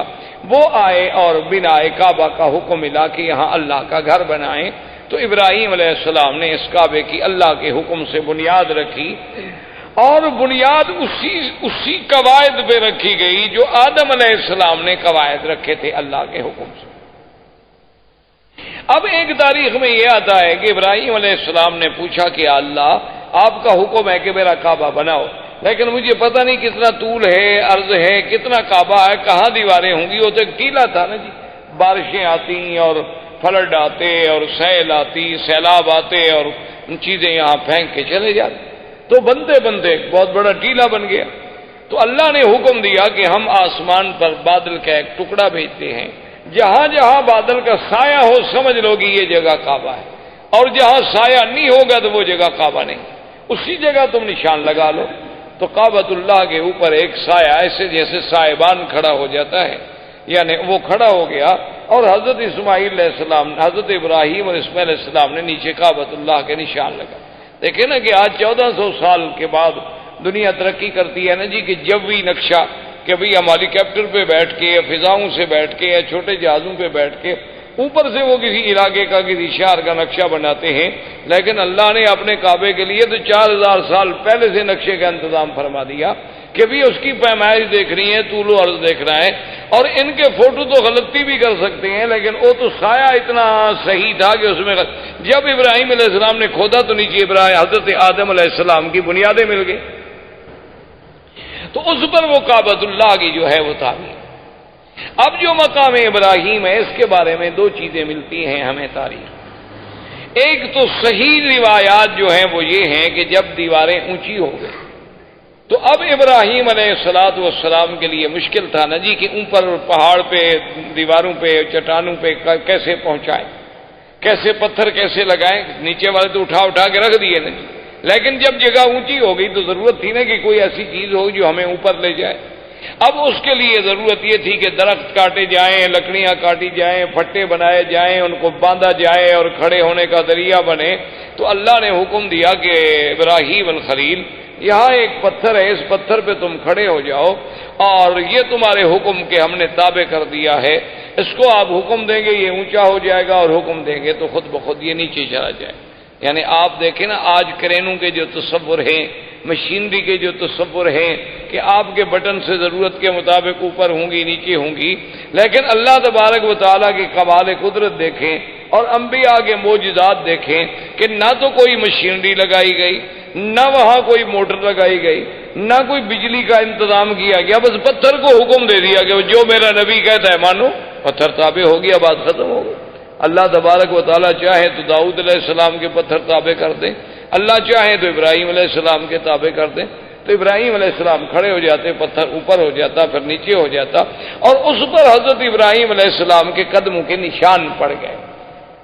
وہ آئے اور بنا کعبہ کا حکم ملا کہ یہاں اللہ کا گھر بنائیں۔ تو ابراہیم علیہ السلام نے اس کعبے کی اللہ کے حکم سے بنیاد رکھی اور بنیاد اسی قواعد پہ رکھی گئی جو آدم علیہ السلام نے قواعد رکھے تھے اللہ کے حکم سے۔ اب ایک تاریخ میں یہ آتا ہے کہ ابراہیم علیہ السلام نے پوچھا کہ اللہ آپ کا حکم ہے کہ میرا کعبہ بناؤ، لیکن مجھے پتہ نہیں کتنا طول ہے، عرض ہے، کتنا کعبہ ہے، کہاں دیواریں ہوں گی۔ وہ تو ایک ٹیلا تھا نا جی، بارشیں آتی اور فلڈ آتے اور سیل آتی، سیلاب آتے اور چیزیں یہاں پھینک کے چلے جاتے۔ تو بنتے بنتے ایک بہت بڑا ٹیلا بن گیا۔ تو اللہ نے حکم دیا کہ ہم آسمان پر بادل کا ایک ٹکڑا بھیجتے ہیں، جہاں جہاں بادل کا سایہ ہو سمجھ لو کہ یہ جگہ کعبہ ہے، اور جہاں سایہ نہیں ہوگا تو وہ جگہ کعبہ نہیں، اسی جگہ تم نشان لگا لو۔ تو کعبۃ اللہ کے اوپر ایک سایہ ایسے جیسے سائبان کھڑا ہو جاتا ہے، یعنی وہ کھڑا ہو گیا، اور حضرت اسماعیل علیہ السلام، حضرت ابراہیم اور اسماعیل علیہ السلام نے نیچے کعبۃ اللہ کے نشان لگا۔ دیکھیں نا کہ آج 1400 سال کے بعد دنیا ترقی کرتی ہے نا جی، کہ جوی نقشہ، کہ بھئی ہم ہیلی کاپٹر پہ بیٹھ کے یا فضاؤں سے بیٹھ کے یا چھوٹے جہازوں پہ بیٹھ کے اوپر سے وہ کسی علاقے کا کسی شہر کا نقشہ بناتے ہیں، لیکن اللہ نے اپنے کعبے کے لیے تو 4000 سال پہلے سے نقشے کا انتظام فرما دیا کہ بھی اس کی پیمائش دیکھ رہی ہے، طول و عرض دیکھ رہا ہے، اور ان کے فوٹو تو غلطی بھی کر سکتے ہیں، لیکن وہ تو سایہ اتنا صحیح تھا کہ اس میں جب ابراہیم علیہ السلام نے کھودا تو نیچے ابراہیم حضرت آدم علیہ السلام کی بنیادیں مل گئی، تو اس پر وہ کعبۃ اللہ کی جو ہے وہ تعمیر۔ اب جو مقام ابراہیم ہے اس کے بارے میں دو چیزیں ملتی ہیں ہمیں تاریخ۔ ایک تو صحیح روایات جو ہیں وہ یہ ہیں کہ جب دیواریں اونچی ہو گئی تو اب ابراہیم علیہ السلام کے لیے مشکل تھا نا جی کہ اوپر پہاڑ پہ دیواروں پہ چٹانوں پہ کیسے پہنچائیں، کیسے پتھر کیسے لگائیں، نیچے والے تو اٹھا اٹھا کے رکھ دیے نا جی، لیکن جب جگہ اونچی ہو گئی تو ضرورت تھی نا کہ کوئی ایسی چیز ہو جو ہمیں اوپر لے جائے۔ اب اس کے لیے ضرورت یہ تھی کہ درخت کاٹے جائیں، لکڑیاں کاٹی جائیں، پھٹے بنائے جائیں، ان کو باندھا جائے اور کھڑے ہونے کا ذریعہ بنے۔ تو اللہ نے حکم دیا کہ ابراہیم الخلیل یہاں ایک پتھر ہے، اس پتھر پہ تم کھڑے ہو جاؤ، اور یہ تمہارے حکم کے ہم نے تابع کر دیا ہے، اس کو آپ حکم دیں گے یہ اونچا ہو جائے گا، اور حکم دیں گے تو خود بخود یہ نیچے چلا جائے۔ یعنی آپ دیکھیں نا آج کرینوں کے جو تصور ہیں، مشینری کے جو تصور ہیں کہ آپ کے بٹن سے ضرورت کے مطابق اوپر ہوں گی نیچے ہوں گی، لیکن اللہ تبارک و تعالیٰ کی کمال قدرت دیکھیں اور انبیاء کے معجزات دیکھیں کہ نہ تو کوئی مشینری لگائی گئی، نہ وہاں کوئی موٹر لگائی گئی، نہ کوئی بجلی کا انتظام کیا گیا، بس پتھر کو حکم دے دیا کہ جو میرا نبی کہتا ہے مانو، پتھر تابع ہو گیا، بات ختم ہو گئی۔ اللہ تبارک و تعالیٰ چاہے تو داؤد علیہ السلام کے پتھر تابع کر دیں، اللہ چاہے تو ابراہیم علیہ السلام کے تابع کر دیں، تو ابراہیم علیہ السلام کھڑے ہو جاتے، پتھر اوپر ہو جاتا، پھر نیچے ہو جاتا، اور اس پر حضرت ابراہیم علیہ السلام کے قدموں کے نشان پڑ گئے۔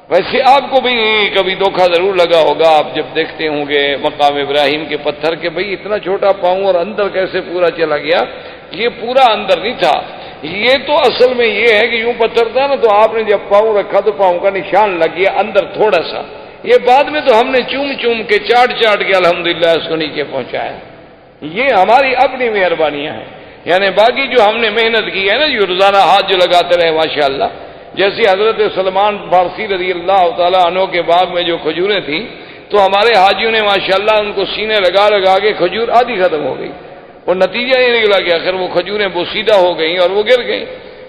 ویسے آپ کو بھی کبھی دھوکہ ضرور لگا ہوگا، آپ جب دیکھتے ہوں گے مقام ابراہیم کے پتھر کے بھئی اتنا چھوٹا پاؤں اور اندر کیسے پورا چلا گیا، یہ پورا اندر نہیں تھا، یہ تو اصل میں یہ ہے کہ یوں پتھر تھا نا، تو آپ نے جب پاؤں رکھا تو پاؤں کا نشان لگ گیا اندر تھوڑا سا، یہ بعد میں تو ہم نے چوم چوم کے چاٹ کے الحمدللہ اس کو نیچے پہنچایا۔ یہ ہماری اپنی مہربانیاں ہیں، یعنی باقی جو ہم نے محنت کی ہے نا، جو روزانہ ہاتھ جو لگاتے رہے ماشاءاللہ، جیسے حضرت سلمان فارسی رضی اللہ تعالیٰ عنہ کے باغ میں جو کھجوریں تھیں تو ہمارے حاجیوں نے ماشاءاللہ ان کو سینے لگا لگا کے کھجور آدھی ختم ہو گئی، اور نتیجہ یہ نکلا کہ آخر وہ کھجوریں بوسیدہ ہو گئیں اور وہ گر گئیں۔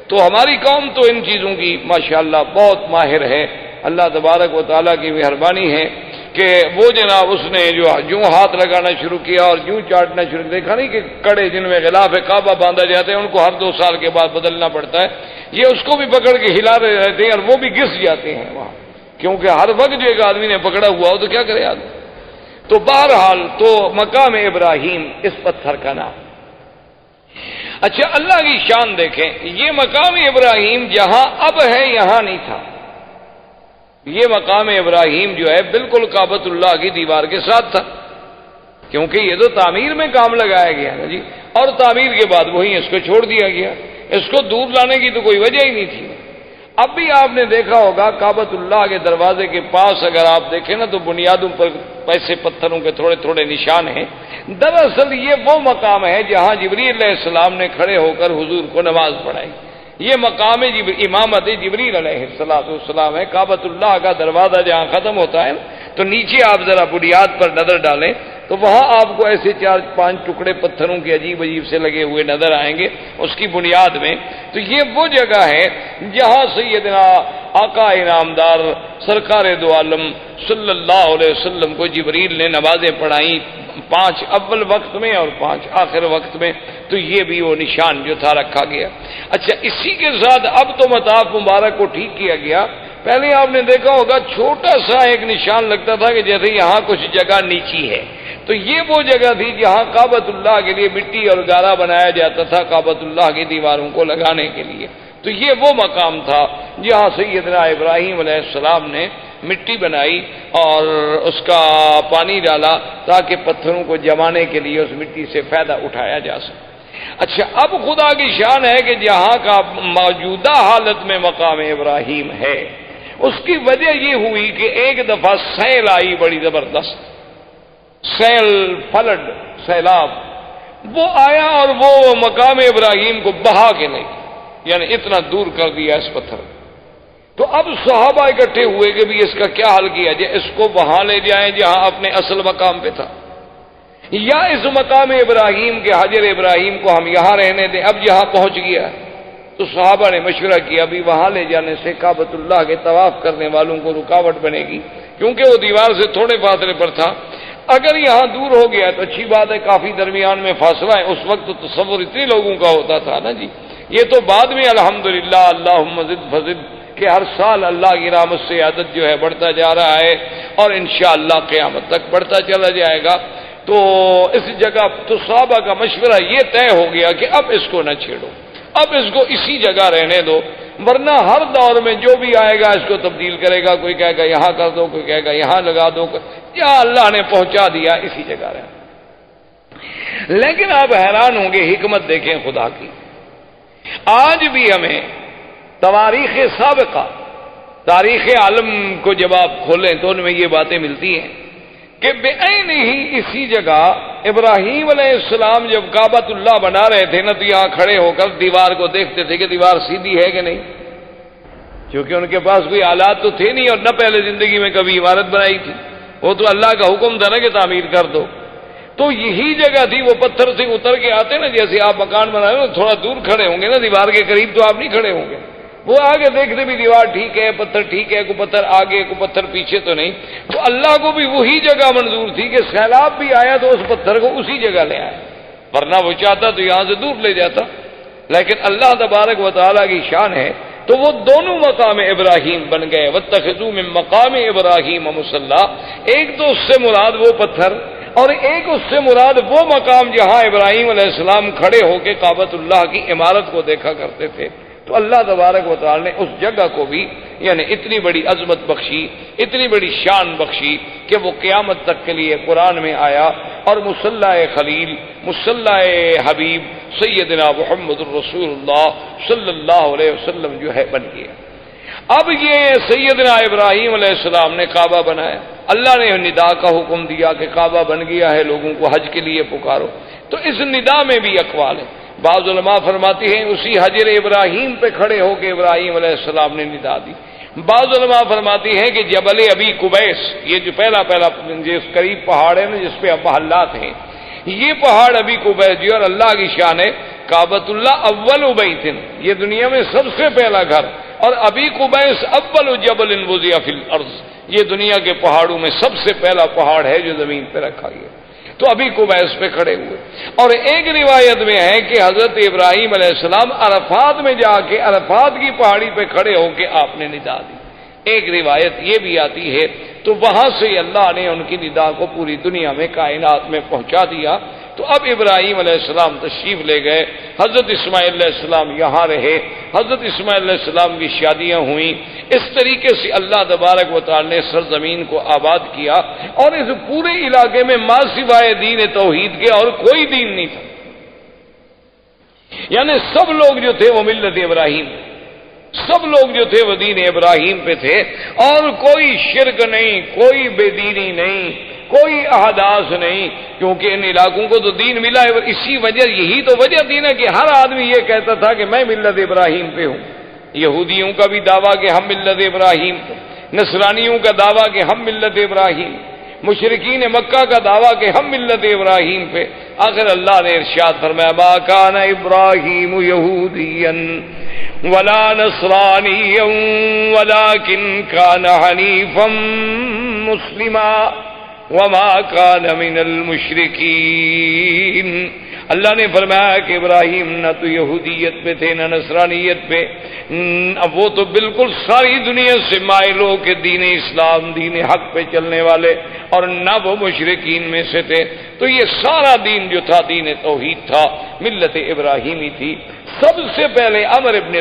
تو ہماری قوم تو ان چیزوں کی ماشاءاللہ بہت ماہر ہے، اللہ تبارک و تعالیٰ کی مہربانی ہے کہ وہ جناب اس نے جو ہاتھ لگانا شروع کیا اور یوں چاٹنا شروع کیا، دیکھا نہیں کہ کڑے جن میں غلاف کعبہ باندھا جاتے ہیں ان کو ہر 2 سال کے بعد بدلنا پڑتا ہے، یہ اس کو بھی پکڑ کے ہلا رہے رہتے ہیں اور وہ بھی گھس جاتے ہیں وہاں، کیونکہ ہر وقت جو ایک آدمی نے پکڑا ہوا ہو تو کیا کرے آدمی۔ تو بہرحال تو مقام ابراہیم اس پتھر کا نام۔ اچھا اللہ کی شان دیکھیں، یہ مقام ابراہیم جہاں اب ہے یہاں نہیں تھا، یہ مقام ابراہیم جو ہے بالکل کعبۃ اللہ کی دیوار کے ساتھ تھا، کیونکہ یہ تو تعمیر میں کام لگایا گیا نا جی، اور تعمیر کے بعد وہیں اس کو چھوڑ دیا گیا، اس کو دور لانے کی تو کوئی وجہ ہی نہیں تھی۔ اب بھی آپ نے دیکھا ہوگا کعبۃ اللہ کے دروازے کے پاس اگر آپ دیکھیں نا تو بنیادوں پر ایسے پتھروں کے تھوڑے تھوڑے نشان ہیں، دراصل یہ وہ مقام ہے جہاں جبریل علیہ السلام نے کھڑے ہو کر حضور کو نماز پڑھائی، یہ مقام امامت جبریل علیہ السلام ہے۔ کعبۃ اللہ کا دروازہ جہاں ختم ہوتا ہے تو نیچے آپ ذرا بنیاد پر نظر ڈالیں تو وہاں آپ کو ایسے 4-5 ٹکڑے پتھروں کے عجیب عجیب سے لگے ہوئے نظر آئیں گے اس کی بنیاد میں۔ تو یہ وہ جگہ ہے جہاں سیدنا آقا انعامدار سرکار دو عالم صلی اللہ علیہ وسلم کو جبریل نے نمازیں پڑھائیں، 5 اول وقت میں اور 5 آخر وقت میں، تو یہ بھی وہ نشان جو تھا رکھا گیا۔ اچھا اسی کے ساتھ اب تو مطاف مبارک کو ٹھیک کیا گیا، پہلے آپ نے دیکھا ہوگا چھوٹا سا ایک نشان لگتا تھا کہ جیسے یہاں کچھ جگہ نیچی ہے، تو تو یہ وہ جگہ تھی جہاں کعبۃ اللہ کے لیے مٹی اور گارا بنایا جاتا تھا کعبۃ اللہ کی دیواروں کو لگانے کے لیے. تو یہ وہ مقام تھا جہاں سیدنا ابراہیم علیہ السلام نے مٹی بنائی اور اس کا پانی ڈالا تاکہ پتھروں کو جمانے کے لیے اس مٹی سے فائدہ اٹھایا جا سکے. اچھا، اب خدا کی شان ہے کہ جہاں کا موجودہ حالت میں مقام ابراہیم ہے، اس کی وجہ یہ ہوئی کہ ایک دفعہ سیل آئی بڑی زبردست، سیل، فلڈ، سیلاب، وہ آیا اور وہ مقام ابراہیم کو بہا کے لے گیا، یعنی اتنا دور کر دیا اس پتھر. تو اب صحابہ اکٹھے ہوئے کہ بھی اس کا کیا حل کیا جائے، اس کو وہاں لے جائیں جہاں اپنے اصل مقام پہ تھا، یا اس مقام ابراہیم کے حجر ابراہیم کو ہم یہاں رہنے دیں، اب یہاں پہنچ گیا. تو صحابہ نے مشورہ کیا بھی وہاں لے جانے سے کعبۃ اللہ کے طواف کرنے والوں کو رکاوٹ بنے گی، کیونکہ وہ دیوار سے تھوڑے فاصلے پر تھا. اگر یہاں دور ہو گیا تو اچھی بات ہے، کافی درمیان میں فاصلہ ہے. اس وقت تو تصور اتنے لوگوں کا ہوتا تھا نا جی. یہ تو بعد میں الحمدللہ اللہم زد فزد کہ ہر سال اللہ کی رحمت سے عدد جو ہے بڑھتا جا رہا ہے اور انشاءاللہ قیامت تک بڑھتا چلا جائے گا. تو اس جگہ تو صحابہ کا مشورہ یہ طے ہو گیا کہ اب اس کو نہ چھیڑو، اب اس کو اسی جگہ رہنے دو، ورنہ ہر دور میں جو بھی آئے گا اس کو تبدیل کرے گا. کوئی کہے گا یہاں کر دو، کوئی کہے گا یہاں لگا دو، یا اللہ نے پہنچا دیا اسی جگہ رہے. لیکن آپ حیران ہوں گے، حکمت دیکھیں خدا کی. آج بھی ہمیں تواریخ سابقہ، تاریخ عالم کو جب آپ کھولیں تو ان میں یہ باتیں ملتی ہیں کہ بعین ہی اسی جگہ ابراہیم علیہ السلام جب کعبۃ اللہ بنا رہے تھے نا، تو یہاں کھڑے ہو کر دیوار کو دیکھتے تھے کہ دیوار سیدھی ہے کہ نہیں، کیونکہ ان کے پاس کوئی آلات تو تھے نہیں اور نہ پہلے زندگی میں کبھی عمارت بنائی تھی. وہ تو اللہ کا حکم تھا نا کہ تعمیر کر دو. تو یہی جگہ تھی، وہ پتھر سے اتر کے آتے نا، جیسے آپ مکان بنا رہے ہو تھوڑا دور کھڑے ہوں گے نا دیوار کے قریب، تو آپ نہیں کھڑے ہوں گے. وہ آگے دیکھتے بھی دیوار ٹھیک ہے، پتھر ٹھیک ہے، کوئی پتھر آگے کوئی پتھر پیچھے تو نہیں. تو اللہ کو بھی وہی جگہ منظور تھی کہ سیلاب بھی آیا تو اس پتھر کو اسی جگہ لے آیا، ورنہ وہ چاہتا تو یہاں سے دور لے جاتا. لیکن اللہ تبارک و تعالیٰ کی شان ہے، تو وہ دونوں مقام ابراہیم بن گئے. واتخذوا من مقام ابراہیم مصلی، ایک تو اس سے مراد وہ پتھر اور ایک اس سے مراد وہ مقام جہاں ابراہیم علیہ السلام کھڑے ہو کے کعبۃ اللہ کی عمارت کو دیکھا کرتے تھے. تو اللہ تبارک و تعالی نے اس جگہ کو بھی یعنی اتنی بڑی عظمت بخشی، اتنی بڑی شان بخشی کہ وہ قیامت تک کے لیے قرآن میں آیا اور مصلی خلیل، مصلی حبیب سیدنا محمد الرسول اللہ صلی اللہ علیہ وسلم جو ہے بن گیا. اب یہ سیدنا ابراہیم علیہ السلام نے کعبہ بنایا، اللہ نے ندا کا حکم دیا کہ کعبہ بن گیا ہے، لوگوں کو حج کے لیے پکارو. تو اس ندا میں بھی اقوال ہے. بعض علماء فرماتی ہیں اسی حجر ابراہیم پہ کھڑے ہو کے ابراہیم علیہ السلام نے ندا دی. بعض علماء فرماتی ہیں کہ جبل ابی قبیس، یہ جو پہلا جس قریب پہاڑ ہے نا جس پہ محلات ہیں، یہ پہاڑ ابی قبیس جی، اور اللہ کی شان ہے کعبۃ اللہ اول بیت، یہ دنیا میں سب سے پہلا گھر، اور ابی قبیس اول جبل وضع فی الارض، یہ دنیا کے پہاڑوں میں سب سے پہلا پہاڑ ہے جو زمین پہ رکھا گیا. تو ابھی قبیس پہ کھڑے ہوئے. اور ایک روایت میں ہے کہ حضرت ابراہیم علیہ السلام عرفات میں جا کے عرفات کی پہاڑی پہ کھڑے ہو کے آپ نے ندا دی. ایک روایت یہ بھی آتی ہے. تو وہاں سے اللہ نے ان کی ندا کو پوری دنیا میں کائنات میں پہنچا دیا. تو اب ابراہیم علیہ السلام تشریف لے گئے، حضرت اسماعیل علیہ السلام یہاں رہے، حضرت اسماعیل علیہ السلام کی شادیاں ہوئیں. اس طریقے سے اللہ تبارک و تعالی نے سرزمین کو آباد کیا، اور اس پورے علاقے میں ما سوائے دین توحید کے اور کوئی دین نہیں تھا. یعنی سب لوگ جو تھے وہ ملت ابراہیم، سب لوگ جو تھے وہ دین ابراہیم پہ تھے، اور کوئی شرک نہیں، کوئی بے دینی نہیں، کوئی احداث نہیں، کیونکہ ان علاقوں کو تو دین ملا ہے. اسی وجہ، یہی تو وجہ تھی نا کہ ہر آدمی یہ کہتا تھا کہ میں ملت ابراہیم پہ ہوں. یہودیوں کا بھی دعویٰ کہ ہم ملت ابراہیم پہ، نصرانیوں کا دعویٰ کہ ہم ملت ابراہیم، مشرکین مکہ کا دعویٰ کہ ہم ملت ابراہیم پہ. آخر اللہ نے ارشاد فرمایا ما کان ابراہیم یہودیا ولا نصرانیا ولکن کان حنیفا مسلما. وما كان من المشركين۔ اللہ نے فرمایا کہ ابراہیم نہ تو یہودیت پہ تھے نہ نصرانیت پہ، اب وہ تو بالکل ساری دنیا سے مائل ہو کے دین اسلام دین حق پہ چلنے والے، اور نہ وہ مشرکین میں سے تھے۔ تو یہ سارا دین جو تھا دین توحید تھا، ملت ابراہیمی تھی۔ سب سے پہلے عمر ابن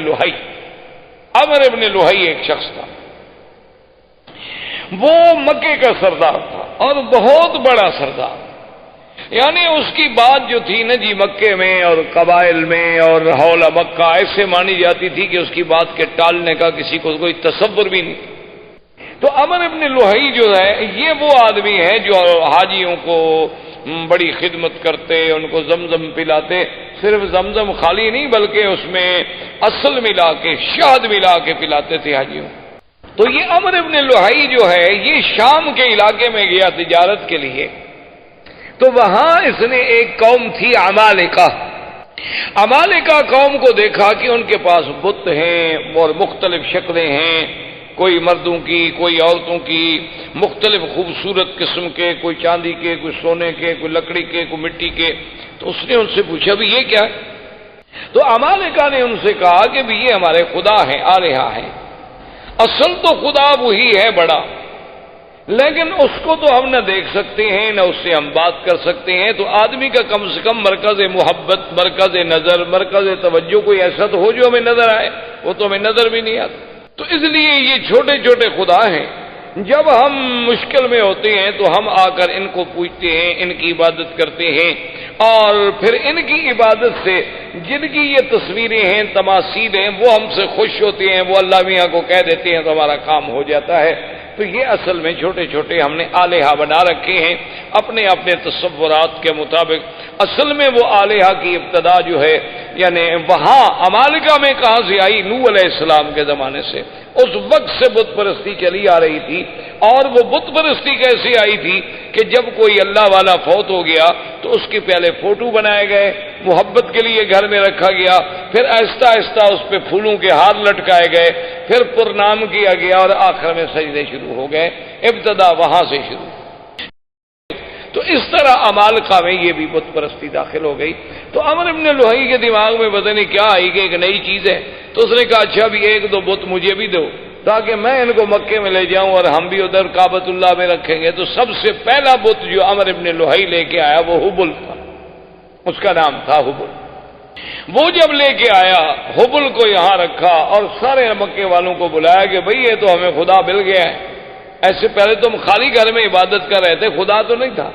لوہی ایک شخص تھا، وہ مکے کا سردار تھا اور بہت بڑا سردار، یعنی اس کی بات جو تھی نا جی مکے میں اور قبائل میں اور حول مکہ ایسے مانی جاتی تھی کہ اس کی بات کے ٹالنے کا کسی کو کوئی تصور بھی نہیں۔ تو عمر ابن لوہی جو ہے یہ وہ آدمی ہے جو حاجیوں کو بڑی خدمت کرتے، ان کو زمزم پلاتے، صرف زمزم خالی نہیں بلکہ اس میں اصل ملا کے شہد ملا کے پلاتے تھے حاجیوں۔ تو یہ عمر ابن لوہی جو ہے یہ شام کے علاقے میں گیا تجارت کے لیے، تو وہاں اس نے ایک قوم تھی عمالقہ قوم کو دیکھا کہ ان کے پاس بت ہیں اور مختلف شکلیں ہیں، کوئی مردوں کی کوئی عورتوں کی، مختلف خوبصورت قسم کے، کوئی چاندی کے، کوئی سونے کے، کوئی لکڑی کے، کوئی مٹی کے۔ تو اس نے ان سے پوچھا بھی یہ کیا ہے؟ تو عمالقہ نے ان سے کہا کہ بھی یہ ہمارے خدا ہیں، آلہہ ہیں، اصل تو خدا وہی ہے بڑا، لیکن اس کو تو ہم نہ دیکھ سکتے ہیں نہ اس سے ہم بات کر سکتے ہیں، تو آدمی کا کم سے کم مرکز محبت، مرکز نظر، مرکز توجہ کوئی ایسا تو ہو جو ہمیں نظر آئے، وہ تو ہمیں نظر بھی نہیں آتا۔ تو اس لیے یہ چھوٹے چھوٹے خدا ہیں، جب ہم مشکل میں ہوتے ہیں تو ہم آ کر ان کو پوجتے ہیں، ان کی عبادت کرتے ہیں، اور پھر ان کی عبادت سے جن کی یہ تصویریں ہیں، تماثیل ہیں، وہ ہم سے خوش ہوتے ہیں، وہ اللہ میاں کو کہہ دیتے ہیں تو ہمارا کام ہو جاتا ہے۔ تو یہ اصل میں چھوٹے چھوٹے ہم نے آلہہ بنا رکھے ہیں اپنے اپنے تصورات کے مطابق۔ اصل میں وہ آلہہ کی ابتدا جو ہے یعنی وہاں عمالقہ میں کہاں سے آئی؟ نوح علیہ السلام کے زمانے سے، اس وقت سے بت پرستی چلی آ رہی تھی۔ اور وہ بت پرستی کیسے آئی تھی کہ جب کوئی اللہ والا فوت ہو گیا تو اس کے پہلے فوٹو بنائے گئے، محبت کے لیے گھر میں رکھا گیا، پھر آہستہ آہستہ اس پہ پھولوں کے ہار لٹکائے گئے، پھر پرنام کیا گیا اور آخر میں سجدے شروع ہو گئے۔ ابتدا وہاں سے شروع۔ تو اس طرح عمالقہ میں یہ بھی بت پرستی داخل ہو گئی۔ تو عمر ابن لوہی کے دماغ میں پتہ نہیں کیا آئی کہ ایک نئی چیز ہے، تو اس نے کہا اچھا بھی ایک دو بت مجھے بھی دو تاکہ میں ان کو مکے میں لے جاؤں اور ہم بھی ادھر کعبۃ اللہ میں رکھیں گے۔ تو سب سے پہلا بت جو عمر ابن لوہی لے کے آیا وہ حبل تھا، اس کا نام تھا حبل۔ وہ جب لے کے آیا حبل کو یہاں رکھا اور سارے مکے والوں کو بلایا کہ بھئی یہ تو ہمیں خدا مل گیا ہے، ایسے پہلے تو ہم خالی گھر میں عبادت کر رہے تھے، خدا تو نہیں تھا،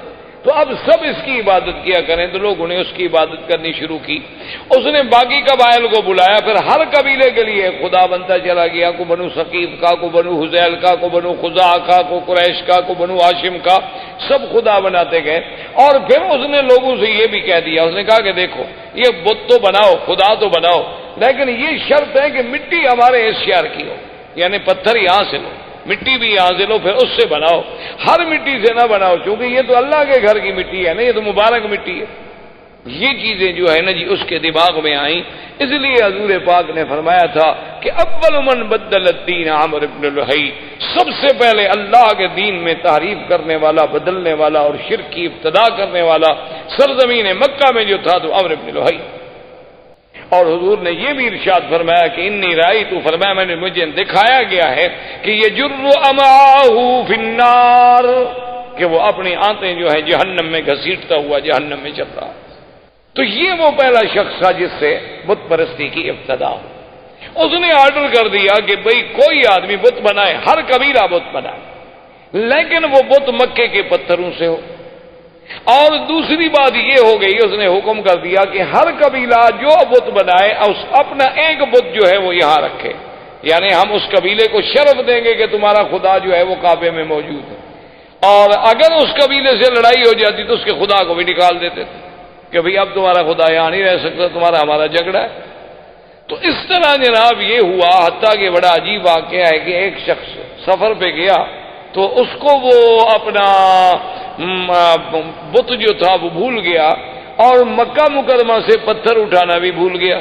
تو اب سب اس کی عبادت کیا کریں۔ تو لوگوں نے اس کی عبادت کرنی شروع کی۔ اس نے باقی قبائل کو بلایا، پھر ہر قبیلے کے لیے خدا بنتا چلا گیا، کو بنو ثقیف کا، کو بنو حذیل کا، کو بنو خزاعہ کا، کو قریش کا، کو بنو ہاشم کا، سب خدا بناتے گئے۔ اور پھر اس نے لوگوں سے یہ بھی کہہ دیا، اس نے کہا کہ دیکھو یہ بت تو بناؤ، خدا تو بناؤ، لیکن یہ شرط ہے کہ مٹی ہمارے اس شہر کی ہو، یعنی پتھر یہاں سے لو، مٹی بھی یہاں سے لو، پھر اس سے بناؤ، ہر مٹی سے نہ بناؤ، کیونکہ یہ تو اللہ کے گھر کی مٹی ہے نا، یہ تو مبارک مٹی ہے۔ یہ چیزیں جو ہے نا جی اس کے دماغ میں آئیں، اس لیے حضور پاک نے فرمایا تھا کہ اول من بدل الدین عمر ابن لوہی، سب سے پہلے اللہ کے دین میں تحریف کرنے والا، بدلنے والا اور شرک کی ابتدا کرنے والا سرزمین مکہ میں جو تھا تو عمر ابن لوہی۔ اور حضور نے یہ بھی ارشاد فرمایا کہ انی رأیت، فرمایا میں نے مجھے دکھایا گیا ہے کہ یجر امعاہ فی النار، کہ وہ اپنی آنتیں جو ہیں جہنم میں گھسیٹتا ہوا جہنم میں چل رہا ہے۔ تو یہ وہ پہلا شخص تھا جس سے بت پرستی کی ابتدا ہو۔ اس نے آرڈر کر دیا کہ بھئی کوئی آدمی بت بنائے، ہر قبیلہ بت بنائے، لیکن وہ بت مکے کے پتھروں سے ہو۔ اور دوسری بات یہ ہو گئی، اس نے حکم کر دیا کہ ہر قبیلہ جو بت بنائے اپنا ایک بت جو ہے وہ یہاں رکھے، یعنی ہم اس قبیلے کو شرف دیں گے کہ تمہارا خدا جو ہے وہ کعبے میں موجود ہے، اور اگر اس قبیلے سے لڑائی ہو جاتی تو اس کے خدا کو بھی نکال دیتے تھے کہ بھئی اب تمہارا خدا یہاں نہیں رہ سکتا، تمہارا ہمارا جھگڑا ہے۔ تو اس طرح جناب یہ ہوا، حتیٰ کہ بڑا عجیب واقعہ ہے کہ ایک شخص سفر پہ گیا تو اس کو وہ اپنا بت جو تھا وہ بھول گیا، اور مکہ مکرمہ سے پتھر اٹھانا بھی بھول گیا۔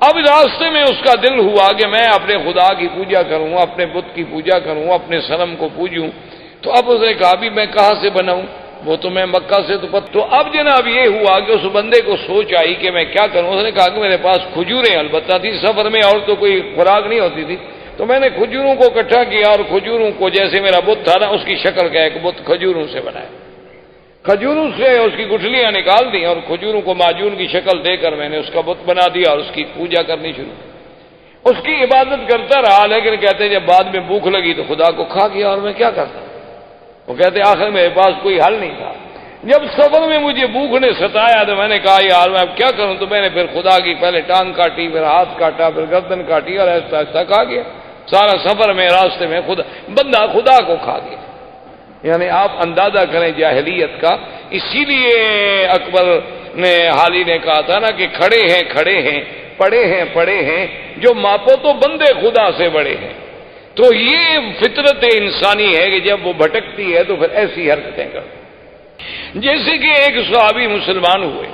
اب راستے میں اس کا دل ہوا کہ میں اپنے خدا کی پوجا کروں، اپنے بت کی پوجا کروں، اپنے صنم کو پوجوں۔ تو اب اس نے کہا بھی میں کہاں سے بناؤں، وہ تو میں مکہ سے تو اب جناب یہ ہوا کہ اس بندے کو سوچ آئی کہ میں کیا کروں۔ اس نے کہا کہ میرے پاس کھجوریں البتہ تھی سفر میں، اور تو کوئی خوراک نہیں ہوتی تھی، تو میں نے کھجوروں کو اکٹھا کیا اور کھجوروں کو جیسے میرا بت تھا نا اس کی شکل کا ایک بت کھجوروں سے بنایا، کھجوروں سے اس کی گٹھلیاں نکال دی اور کھجوروں کو معجون کی شکل دے کر میں نے اس کا بت بنا دیا اور اس کی پوجا کرنی شروع کی۔ اس کی عبادت کرتا رہا، لیکن کہتے جب بعد میں بھوک لگی تو خدا کو کھا گیا اور میں کیا کرتا۔ وہ کہتے آخر میرے پاس کوئی حل نہیں تھا، جب سفر میں مجھے بھوک نے ستایا تو میں نے کہا یار میں اب کیا کروں، تو میں نے پھر خدا کی پہلے ٹانگ کاٹی، پھر ہاتھ کاٹا، پھر گردن کاٹی اور ایسا ایسا کھا گیا سارا سفر میں، راستے میں بندہ خدا کو کھا گیا۔ یعنی آپ اندازہ کریں جاہلیت کا۔ اسی لیے اکبر نے حالی نے کہا تھا نا کہ کھڑے ہیں پڑے ہیں جو ماپو تو بندے خدا سے بڑے ہیں۔ تو یہ فطرت انسانی ہے کہ جب وہ بھٹکتی ہے تو پھر ایسی حرکتیں کرتی۔ جیسے کہ ایک صحابی مسلمان ہوئے،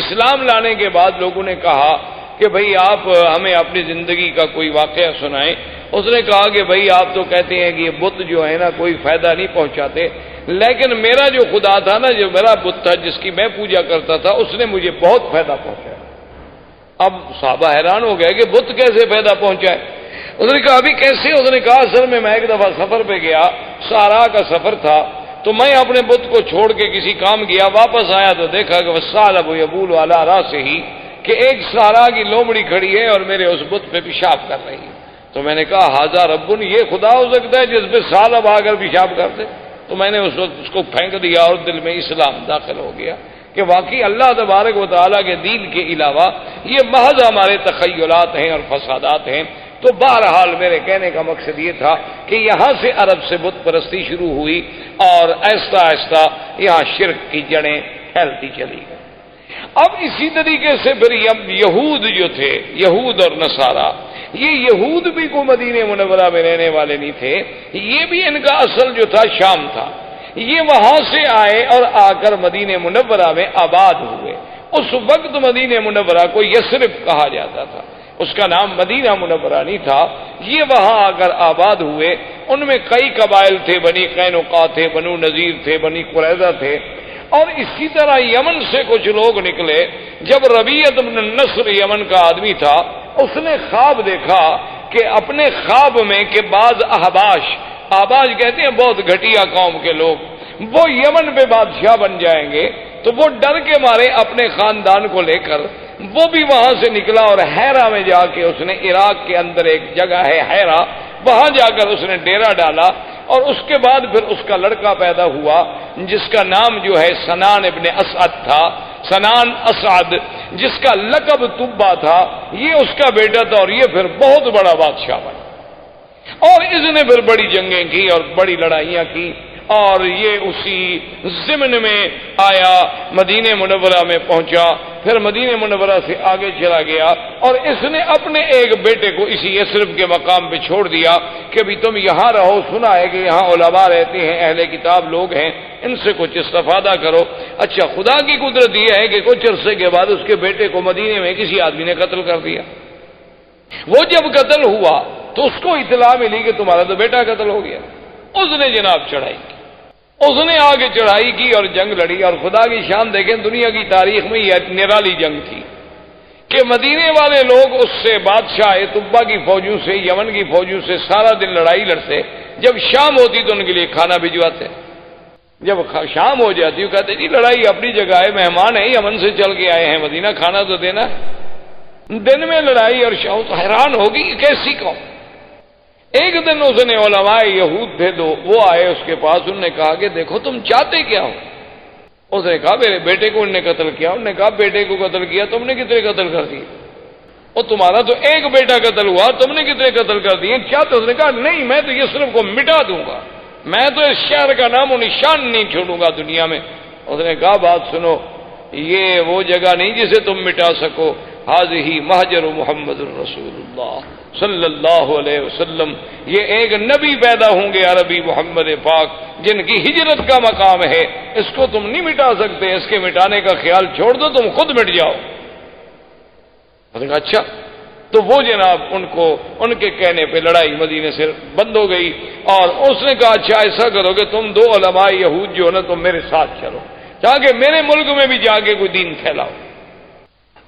اسلام لانے کے بعد لوگوں نے کہا کہ بھئی آپ ہمیں اپنی زندگی کا کوئی واقعہ سنائیں۔ اس نے کہا کہ بھئی آپ تو کہتے ہیں کہ یہ بت جو ہے نا کوئی فائدہ نہیں پہنچاتے، لیکن میرا جو خدا تھا نا، جو میرا بت تھا جس کی میں پوجا کرتا تھا، اس نے مجھے بہت فائدہ پہنچایا۔ اب صحابہ حیران ہو گئے کہ بت کیسے فائدہ پہنچائے؟ اس نے کہا ابھی کیسے؟ اس نے کہا اصل میں ایک دفعہ سفر پہ گیا، صحرا کا سفر تھا، تو میں اپنے بت کو چھوڑ کے کسی کام گیا، واپس آیا تو دیکھا کہ وَالثَّعْلَبُ يَبُولُ عَلَىٰ رَأْسِهِ کہ ایک صحرا کی لومڑی کھڑی ہے اور میرے اس بت پہ پیشاب کر رہی ہے۔ تو میں نے کہا ھذا رب، یہ خدا ہو سکتا ہے جس پہ ثعلب آ کر پیشاب کرتے؟ تو میں نے اس وقت اس کو پھینک دیا اور دل میں اسلام داخل ہو گیا کہ واقعی اللہ تبارک و تعالیٰ کے دین کے علاوہ یہ محض ہمارے تخیلات ہیں اور فسادات ہیں۔ تو بہرحال میرے کہنے کا مقصد یہ تھا کہ یہاں سے عرب سے بت پرستی شروع ہوئی اور آہستہ آہستہ یہاں شرک کی جڑیں پھیلتی چلی گئی۔ اب اسی طریقے سے پھر یہود جو تھے، یہود اور نصارہ، یہ یہود بھی کو مدینہ منورہ میں رہنے والے نہیں تھے، یہ بھی ان کا اصل جو تھا شام تھا۔ یہ وہاں سے آئے اور آ کر مدینہ منورہ میں آباد ہوئے۔ اس وقت مدینہ منورہ کو یثرب کہا جاتا تھا، اس کا نام مدینہ منورہ نہیں تھا۔ یہ وہاں آ کر آباد ہوئے، ان میں کئی قبائل تھے، بنی قینقاع تھے، بنو نذیر تھے، بنی قریظہ تھے، اور اسی طرح یمن سے کچھ لوگ نکلے۔ جب ربیعۃ بن النصر یمن کا آدمی تھا، اس نے خواب دیکھا کہ اپنے خواب میں کہ بعض احباش کہتے ہیں بہت گھٹیا قوم کے لوگ، وہ یمن پہ بادشاہ بن جائیں گے، تو وہ ڈر کے مارے اپنے خاندان کو لے کر وہ بھی وہاں سے نکلا اور حیرہ میں جا کے اس نے، عراق کے اندر ایک جگہ ہے حیرہ، وہاں جا کر اس نے ڈیرا ڈالا، اور اس کے بعد پھر اس کا لڑکا پیدا ہوا جس کا نام جو ہے سنان ابن اسعد تھا، سنان اسعد، جس کا لقب تبا تھا، یہ اس کا بیٹا تھا، اور یہ پھر بہت بڑا بادشاہ بنا، اور اس نے پھر بڑی جنگیں کی اور بڑی لڑائیاں کی، اور یہ اسی ضمن میں آیا، مدینہ منورہ میں پہنچا، پھر مدینہ منورہ سے آگے چلا گیا، اور اس نے اپنے ایک بیٹے کو اسی یثرب کے مقام پہ چھوڑ دیا کہ بھی تم یہاں رہو، سنا ہے کہ یہاں علماء رہتے ہیں، اہل کتاب لوگ ہیں، ان سے کچھ استفادہ کرو۔ اچھا، خدا کی قدرت یہ ہے کہ کچھ عرصے کے بعد اس کے بیٹے کو مدینے میں کسی آدمی نے قتل کر دیا۔ وہ جب قتل ہوا تو اس کو اطلاع ملی کہ تمہارا تو بیٹا قتل ہو گیا۔ اس نے جناب چڑھائی کی، اس نے آگے چڑھائی کی اور جنگ لڑی، اور خدا کی شان دیکھیں، دنیا کی تاریخ میں یہ نرالی جنگ تھی کہ مدینے والے لوگ اس سے بادشاہ طبا کی فوجوں سے، یمن کی فوجوں سے سارا دن لڑائی لڑتے، جب شام ہوتی تو ان کے لیے کھانا بھجواتے، جب شام ہو جاتی وہ کہتے جی لڑائی اپنی جگہ ہے، مہمان ہیں یمن سے چل کے آئے ہیں مدینہ، کھانا تو دینا ہے۔ دن میں لڑائی اور شام، تو حیران ہوگی کہ کیسی قوم۔ ایک دن اس نے علماء یہود تھے دو، وہ آئے اس کے پاس، انہوں نے کہا کہ دیکھو تم چاہتے کیا ہو؟ اس نے کہا میرے بیٹے کو انہوں نے قتل کیا۔ انہوں نے کہا بیٹے کو قتل کیا، تم نے کتنے قتل کر دیے؟ اور تمہارا تو ایک بیٹا قتل ہوا، تم نے کتنے قتل کر دیے؟ کیا؟ تو اس نے کہا نہیں، میں تو یثرب کو مٹا دوں گا، میں تو اس شہر کا نام و نشان نہیں چھوڑوں گا دنیا میں۔ اس نے کہا بات سنو، یہ وہ جگہ نہیں جسے تم مٹا سکو، حاضہ مہجر محمد الرسول اللہ صلی اللہ علیہ وسلم، یہ ایک نبی پیدا ہوں گے عربی محمد پاک جن کی ہجرت کا مقام ہے، اس کو تم نہیں مٹا سکتے، اس کے مٹانے کا خیال چھوڑ دو، تم خود مٹ جاؤ۔ اس نے کہا اچھا، تو وہ جناب ان کے کہنے پہ لڑائی مدینے سے بند ہو گئی، اور اس نے کہا اچھا ایسا کرو کہ تم دو علماء یہود جو ہے نا تم میرے ساتھ چلو تاکہ میرے ملک میں بھی جا کے کوئی دین پھیلاؤ۔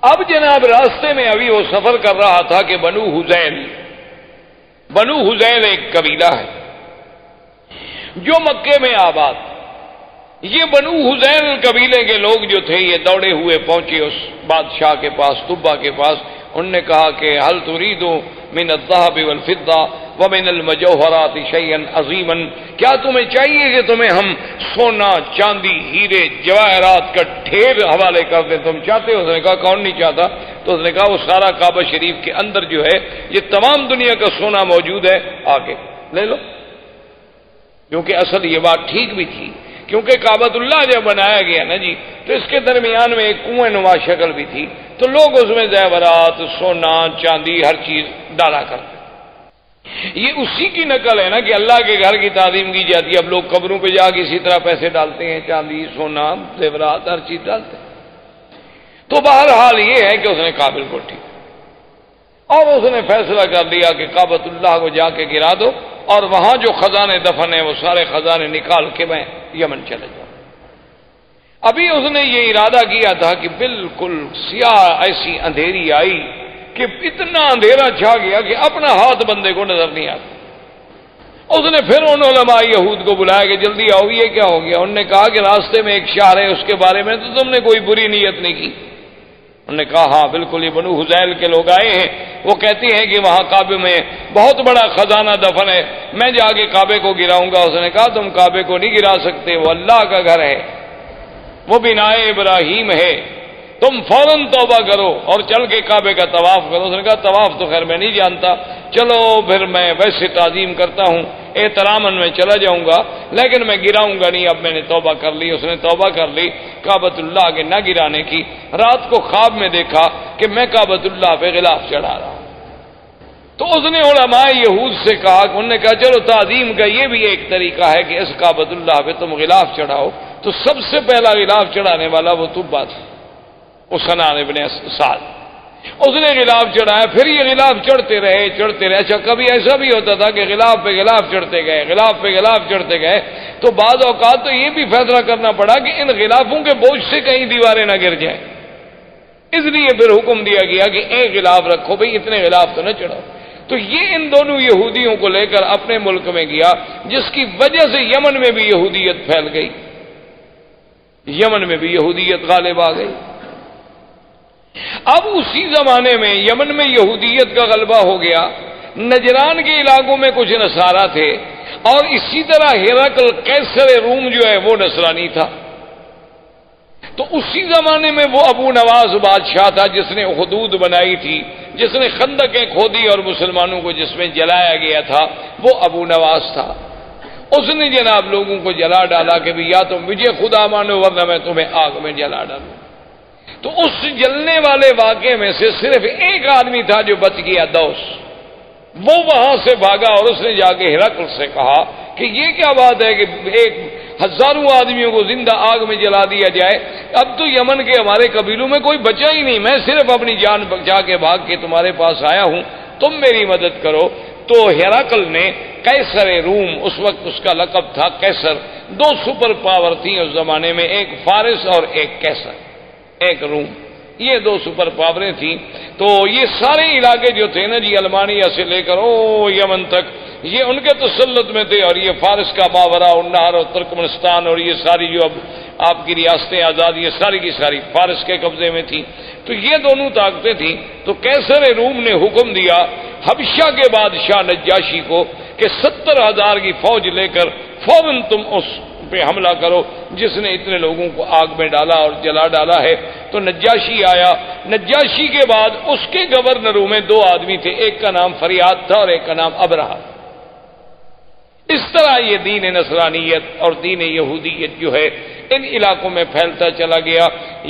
اب جناب راستے میں ابھی وہ سفر کر رہا تھا کہ بنو حذیل ایک قبیلہ ہے جو مکے میں آباد۔ یہ بنو حذیل قبیلے کے لوگ جو تھے یہ دوڑے ہوئے پہنچے اس بادشاہ کے پاس، طبہ کے پاس۔ انہوں نے کہا کہ حل تريد من الذهب والفضة ومن المجوهرات شيئا عظيما، کیا تمہیں چاہیے کہ تمہیں ہم سونا، چاندی، ہیرے، جواہرات کا ڈھیر حوالے کر دیں؟ تم چاہتے ہو؟ اس نے کہا کون نہیں چاہتا؟ تو اس نے کہا وہ سارا کعبہ شریف کے اندر جو ہے یہ تمام دنیا کا سونا موجود ہے، آگے لے لو۔ کیونکہ اصل یہ بات ٹھیک بھی تھی، کیونکہ کعبۃ اللہ جب بنایا گیا نا جی تو اس کے درمیان میں ایک کنویں نما شکل بھی تھی، تو لوگ اس میں زیورات، سونا، چاندی، ہر چیز ڈالا کرتے۔ یہ اسی کی نقل ہے نا کہ اللہ کے گھر کی تعظیم کی جاتی ہے، اب لوگ قبروں پہ جا کے اسی طرح پیسے ڈالتے ہیں، چاندی، سونا، زیورات، ہر چیز ڈالتے ہیں۔ تو بہرحال یہ ہے کہ اس نے قابل کو ٹھیک، اور اس نے فیصلہ کر لیا کہ کعبۃ اللہ کو جا کے گرا دو، اور وہاں جو خزانے دفن ہیں وہ سارے خزانے نکال کے میں یمن چلے جاؤں۔ ابھی اس نے یہ ارادہ کیا تھا کہ بالکل سیاہ ایسی اندھیری آئی کہ اتنا اندھیرا چھا گیا کہ اپنا ہاتھ بندے کو نظر نہیں آتا۔ اس نے پھر ان علماء یہود کو بلایا کہ جلدی آؤ، یہ کیا ہو گیا؟ انہوں نے کہا کہ راستے میں ایک شہر ہے، اس کے بارے میں تو تم نے کوئی بری نیت نہیں کی؟ انہوں نے کہا ہاں بالکل، یہ بنو حذیل کے لوگ آئے ہیں، وہ کہتے ہیں کہ وہاں کعبے میں بہت بڑا خزانہ دفن ہے، میں جا کے کعبے کو گراؤں گا۔ اس نے کہا تم کعبے کو نہیں گرا سکتے، وہ اللہ کا گھر ہے، وہ بنائے ابراہیم ہے، تم فوراً توبہ کرو اور چل کے کعبے کا طواف کرو۔ اس نے کہا طواف تو خیر میں نہیں جانتا، چلو پھر میں ویسے تعظیم کرتا ہوں، احتراماً میں چلا جاؤں گا، لیکن میں گراؤں گا نہیں، اب میں نے توبہ کر لی۔ اس نے توبہ کر لی کعبۃ اللہ کے نہ گرانے کی۔ رات کو خواب میں دیکھا کہ میں کعبۃ اللہ پہ غلاف چڑھا رہا ہوں۔ تو اس نے علماء یہود سے کہا کہ انہوں نے کہا چلو تعظیم کا یہ بھی ایک طریقہ ہے کہ اس کعبۃ اللہ پہ تم غلاف چڑھاؤ۔ تو سب سے پہلا غلاف چڑھانے والا وہ طبہ تھا، حسنان ابن سعد۔ اس نے غلاف چڑھایا، پھر یہ غلاف چڑھتے رہے۔ اچھا کبھی ایسا بھی ہوتا تھا کہ غلاف پہ غلاف چڑھتے گئے، تو بعض اوقات تو یہ بھی فیصلہ کرنا پڑا کہ ان غلافوں کے بوجھ سے کہیں دیواریں نہ گر جائیں، اس لیے پھر حکم دیا گیا کہ ایک غلاف رکھو، بھئی اتنے غلاف تو نہ چڑھاؤ۔ تو یہ ان دونوں یہودیوں کو لے کر اپنے ملک میں گیا، جس کی وجہ سے یمن میں بھی یہودیت پھیل گئی، یمن میں بھی یہودیت غالب آ گئی۔ اب اسی زمانے میں یمن میں یہودیت کا غلبہ ہو گیا، نجران کے علاقوں میں کچھ نصارہ تھے، اور اسی طرح ہرقل قیصر روم جو ہے وہ نصرانی تھا۔ تو اسی زمانے میں وہ ابو نواس بادشاہ تھا جس نے حدود بنائی تھی، جس نے خندقیں کھودی اور مسلمانوں کو جس میں جلایا گیا تھا، وہ ابو نواس تھا۔ اس نے جناب لوگوں کو جلا ڈالا کہ بھی یا تم مجھے خدا مانو ورنہ میں تمہیں آگ میں جلا ڈالوں۔ تو اس جلنے والے واقعے میں سے صرف ایک آدمی تھا جو بچ گیا، دوس۔ وہ وہاں سے بھاگا اور اس نے جا کے ہرقل سے کہا کہ یہ کیا بات ہے کہ ایک ہزاروں آدمیوں کو زندہ آگ میں جلا دیا جائے، اب تو یمن کے ہمارے قبیلوں میں کوئی بچا ہی نہیں، میں صرف اپنی جان بچا کے بھاگ کے تمہارے پاس آیا ہوں، تم میری مدد کرو۔ تو ہرقل نے قیصر روم، اس وقت اس کا لقب تھا قیصر، دو سپر پاور تھیں اس زمانے میں، ایک فارس اور ایک قیصر، ایک روم، یہ دو سپر پاوریں تھیں۔ تو یہ سارے علاقے جو تھے نا جی، المانیہ سے لے کر یمن تک، یہ ان کے تسلط میں تھے، اور یہ فارس کا ماورا النہر اور ترکمنستان اور یہ ساری جو اب آپ کی ریاستیں آزاد، یہ ساری کی ساری فارس کے قبضے میں تھیں۔ تو یہ دونوں طاقتیں تھیں۔ تو قیصر روم نے حکم دیا حبشہ کے بادشاہ نجاشی کو کہ 70,000 کی فوج لے کر فوراً تم اس پہ حملہ کرو جس نے اتنے لوگوں کو آگ میں ڈالا اور جلا ڈالا ہے۔ تو نجاشی آیا۔ نجاشی کے بعد اس کے گورنروں میں دو آدمی تھے، ایک کا نام فریاد تھا اور ایک کا نام ابرہہ۔ اس طرح یہ دین نصرانیت اور دین یہودیت جو ہے ان علاقوں میں پھیلتا چلا گیا۔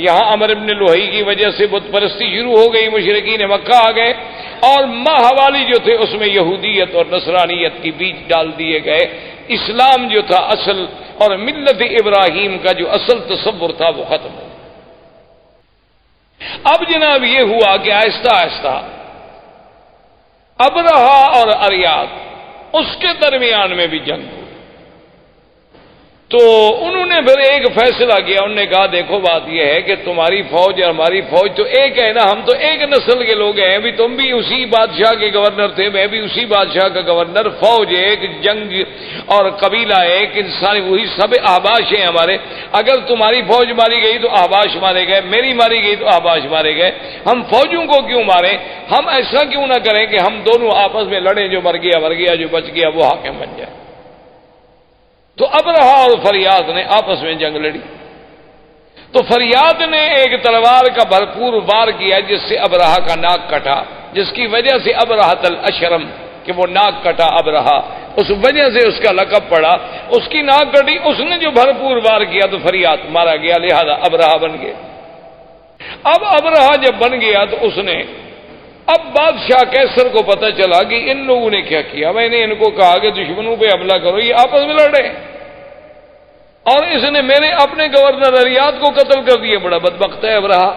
یہاں عمر بن لوہی کی وجہ سے بت پرستی شروع ہو گئی، مشرکین مکہ آ گئے، اور ماہوالی جو تھے اس میں یہودیت اور نصرانیت کی بیج ڈال دیے گئے۔ اسلام جو تھا اصل اور ملت ابراہیم کا جو اصل تصور تھا وہ ختم ہو گیا۔ اب جناب یہ ہوا کہ آہستہ آہستہ ابرہا اور اریات اس کے درمیان میں بھی جنگ ہوئی۔ تو انہوں نے پھر ایک فیصلہ کیا، انہوں نے کہا دیکھو بات یہ ہے کہ تمہاری فوج اور ہماری فوج تو ایک ہے نا، ہم تو ایک نسل کے لوگ ہیں، ابھی تم بھی اسی بادشاہ کے گورنر تھے، میں بھی اسی بادشاہ کا گورنر، فوج ایک، جنگ اور قبیلہ ایک، انسان وہی، سب احباش ہیں ہمارے۔ اگر تمہاری فوج ماری گئی تو احباش مارے گئے، میری ماری گئی تو احباش مارے گئے، ہم فوجوں کو کیوں ماریں؟ ہم ایسا کیوں نہ کریں کہ ہم دونوں آپس میں لڑیں، جو مر گیا، جو بچ گیا وہ حاکم بن جائے۔ تو ابرہا اور فریاد نے آپس میں جنگ لڑی۔ تو فریاد نے ایک تلوار کا بھرپور وار کیا جس سے ابرہا کا ناک کٹا، جس کی وجہ سے ابرہۃ الاشرم، کہ وہ ناک کٹا ابرہا، اس وجہ سے اس کا لقب پڑا، اس کی ناک کٹی، اس نے جو بھرپور وار کیا تو فریاد مارا گیا، لہذا ابرہا بن گیا۔ اب ابرہا جب بن گیا تو اس نے، اب بادشاہ کیسر کو پتہ چلا کہ ان لوگوں نے کیا کیا، میں نے ان کو کہا کہ دشمنوں پہ حملہ کرو، یہ آپس میں لڑ رہے ہیں، اور اس نے میرے اپنے گورنر اریاد کو قتل کر دیا، بڑا بدبخت ہے ابرہا۔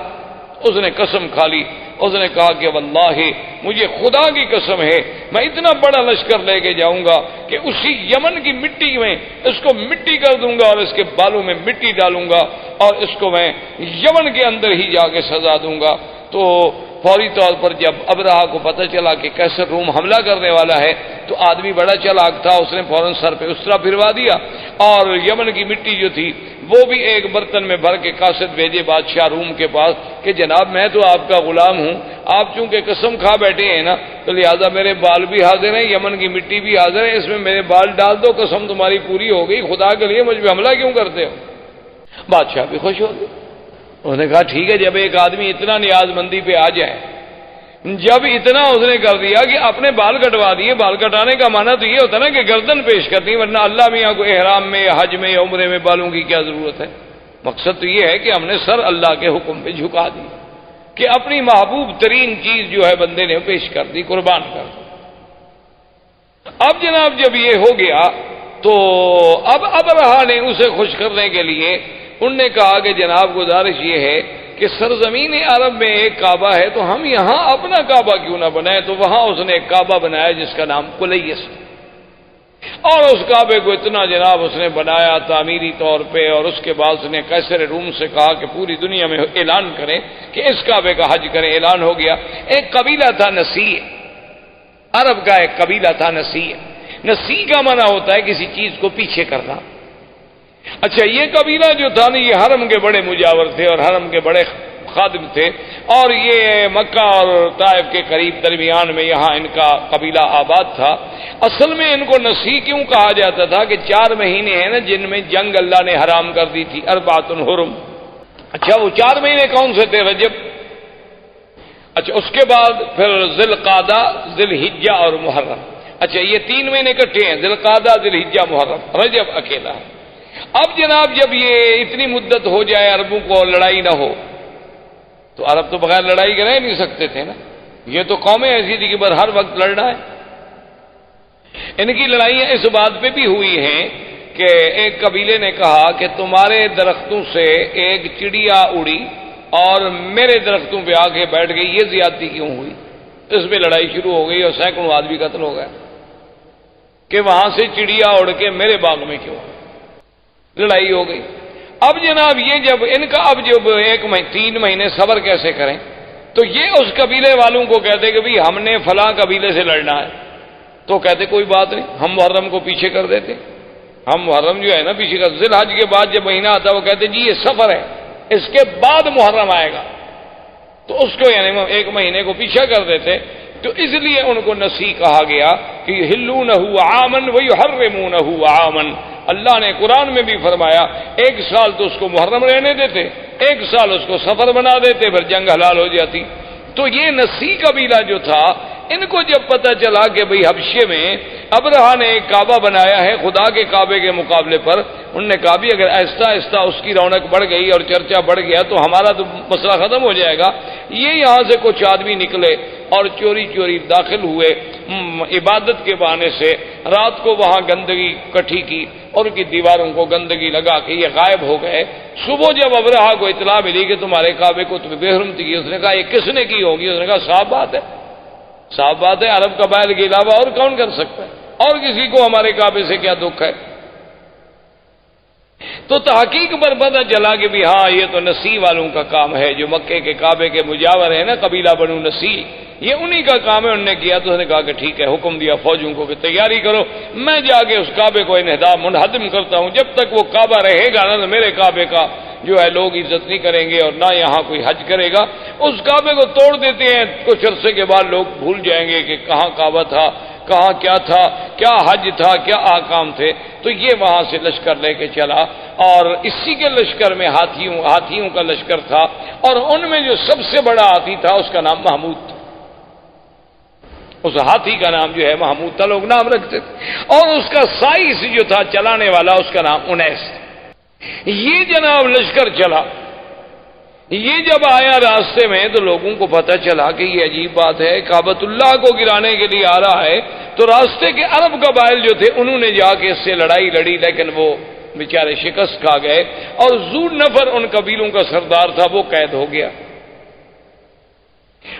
اس نے قسم کھا لی، اس نے کہا کہ واللہ مجھے خدا کی قسم ہے میں اتنا بڑا لشکر لے کے جاؤں گا کہ اسی یمن کی مٹی میں اس کو مٹی کر دوں گا اور اس کے بالوں میں مٹی ڈالوں گا اور اس کو میں یمن کے اندر ہی جا کے سزا دوں گا۔ تو فوری طور پر جب ابرہا کو پتہ چلا کہ کیسر روم حملہ کرنے والا ہے تو آدمی بڑا چالاک تھا، اس نے فوراً سر پہ اسرا پھروا دیا اور یمن کی مٹی جو تھی وہ بھی ایک برتن میں بھر کے قاصد بھیجے بادشاہ روم کے پاس کہ جناب میں تو آپ کا غلام ہوں، آپ چونکہ قسم کھا بیٹھے ہیں نا تو لہذا میرے بال بھی حاضر ہیں، یمن کی مٹی بھی حاضر ہے، اس میں میرے بال ڈال دو، قسم تمہاری پوری ہو گئی، خدا کے لیے مجھ پہ حملہ کیوں کرتے ہو؟ بادشاہ بھی خوش ہو گئے، اس نے کہا ٹھیک ہے، جب ایک آدمی اتنا نیاز مندی پہ آ جائے، جب اتنا اس نے کر دیا کہ اپنے بال کٹوا دیے، بال کٹانے کا معنی تو یہ ہوتا ہے نا کہ گردن پیش کرنی، ورنہ اللہ میاں کو احرام میں یا حج میں یا عمرے میں بالوں کی کیا ضرورت ہے؟ مقصد تو یہ ہے کہ ہم نے سر اللہ کے حکم پہ جھکا دی کہ اپنی محبوب ترین چیز جو ہے بندے نے پیش کر دی، قربان کر دی۔ اب جناب جب یہ ہو گیا تو اب ابرہا نے اسے خوش کرنے کے لیے انہوں نے کہا کہ جناب گزارش یہ ہے کہ سرزمین عرب میں ایک کعبہ ہے تو ہم یہاں اپنا کعبہ کیوں نہ بنائیں؟ تو وہاں اس نے ایک کعبہ بنایا جس کا نام قلیس، اور اس کعبے کو اتنا جناب اس نے بنایا تعمیری طور پہ، اور اس کے بعد اس نے کیسر روم سے کہا کہ پوری دنیا میں اعلان کریں کہ اس کعبے کا حج کریں، اعلان ہو گیا۔ ایک قبیلہ تھا نسیع، عرب کا ایک قبیلہ تھا نسیع۔ نسیع کا معنی ہوتا ہے کسی چیز کو پیچھے کرنا۔ اچھا یہ قبیلہ جو تھا نا یہ حرم کے بڑے مجاور تھے اور حرم کے بڑے خادم تھے، اور یہ مکہ اور طائف کے قریب درمیان میں یہاں ان کا قبیلہ آباد تھا۔ اصل میں ان کو نسیع کیوں کہا جاتا تھا کہ 4 مہینے ہیں نا جن میں جنگ اللہ نے حرام کر دی تھی، اربعۃ حرم۔ اچھا وہ 4 مہینے کون سے تھے؟ رجب، اچھا اس کے بعد پھر ذی القعدہ، ذی الحجہ اور محرم۔ اچھا یہ 3 مہینے اکٹھے ہیں، ذی القعدہ، ذی الحجہ، محرم، رجب اکیلا ہے۔ اب جناب جب یہ اتنی مدت ہو جائے عربوں کو لڑائی نہ ہو، تو عرب تو بغیر لڑائی کے رہ نہیں سکتے تھے نا، یہ تو قومیں ایسی تھی کہ بس ہر وقت لڑنا ہے۔ ان کی لڑائیاں اس بات پہ بھی ہوئی ہیں کہ ایک قبیلے نے کہا کہ تمہارے درختوں سے ایک چڑیا اڑی اور میرے درختوں پہ آ کے بیٹھ گئی، یہ زیادتی کیوں ہوئی؟ اس میں لڑائی شروع ہو گئی اور سینکڑوں آدمی قتل ہو گئے کہ وہاں سے چڑیا اڑ کے میرے باغ میں کیوں؟ لڑائی ہو گئی۔ اب جناب یہ جب ان کا اب جب 3 مہینے صبر کیسے کریں، تو یہ اس قبیلے والوں کو کہتے کہ بھئی ہم نے فلاں قبیلے سے لڑنا ہے، تو کہتے کوئی بات نہیں، ہم محرم کو پیچھے کر دیتے، ہم محرم جو ہے نا پیچھے کر، ذی الحج کے بعد جب مہینہ آتا وہ کہتے جی یہ سفر ہے، اس کے بعد محرم آئے گا، تو اس کو یعنی 1 مہینے کو پیچھے کر دیتے۔ تو اس لیے ان کو نسیع کہا گیا کہ یحلونہ عاماً ویحرمونہ عاماً۔ اللہ نے قرآن میں بھی فرمایا 1 سال تو اس کو محرم رہنے دیتے، 1 سال اس کو سفر بنا دیتے، پھر جنگ حلال ہو جاتی۔ تو یہ نسیع قبیلہ جو تھا ان کو جب پتہ چلا کہ بھئی حبشے میں ابرہا نے ایک کعبہ بنایا ہے خدا کے کعبے کے مقابلے پر، انہوں نے کہا بھی اگر آہستہ آہستہ اس کی رونق بڑھ گئی اور چرچا بڑھ گیا تو ہمارا تو مسئلہ ختم ہو جائے گا۔ یہ یہاں سے کچھ آدمی نکلے اور چوری چوری داخل ہوئے، عبادت کے بہانے سے رات کو وہاں گندگی کٹھی کی اور ان کی دیواروں کو گندگی لگا کے یہ غائب ہو گئے۔ صبح جب ابرہا کو اطلاع ملی کہ تمہارے کعبے کو تمہیں بے حرمتی کی، اس نے کہا یہ کس نے کی ہوگی؟ اس نے کہا صاف بات ہے صاف بات ہے، عرب قبائل کے علاوہ اور کون کر سکتا ہے؟ اور کسی کو ہمارے کعبے سے کیا دکھ ہے؟ تو تحقیق پر پتہ چلا کہ بھی ہاں یہ تو نسی والوں کا کام ہے، جو مکے کے کعبے کے مجاور ہیں نا، قبیلہ بنو نسی، یہ انہی کا کام ہے۔ انہوں نے کیا تو اس نے کہا کہ ٹھیک ہے، حکم دیا فوجوں کو کہ تیاری کرو، میں جا کے اس کعبے کو انہدام منہدم کرتا ہوں، جب تک وہ کعبہ رہے گا نا میرے کعبے کا جو ہے لوگ عزت نہیں کریں گے اور نہ یہاں کوئی حج کرے گا۔ اس کعبے کو توڑ دیتے ہیں، کچھ عرصے کے بعد لوگ بھول جائیں گے کہ کہاں کعبہ تھا، کہاں کیا تھا، کیا حج تھا، کیا احکام تھے۔ تو یہ وہاں سے لشکر لے کے چلا، اور اسی کے لشکر میں ہاتھیوں کا لشکر تھا، اور ان میں جو سب سے بڑا ہاتھی تھا اس کا نام محمود تھا۔ اس ہاتھی کا نام جو ہے محمود تھا، لوگ نام رکھتے تھے، اور اس کا سائس جو تھا چلانے والا اس کا نام انیس تھا۔ یہ جناب لشکر چلا، یہ جب آیا راستے میں تو لوگوں کو پتہ چلا کہ یہ عجیب بات ہے، کعبۃ اللہ کو گرانے کے لیے آ رہا ہے۔ تو راستے کے عرب قبائل جو تھے انہوں نے جا کے اس سے لڑائی لڑی، لیکن وہ بیچارے شکست کھا گئے، اور ذو نفر ان قبیلوں کا سردار تھا، وہ قید ہو گیا۔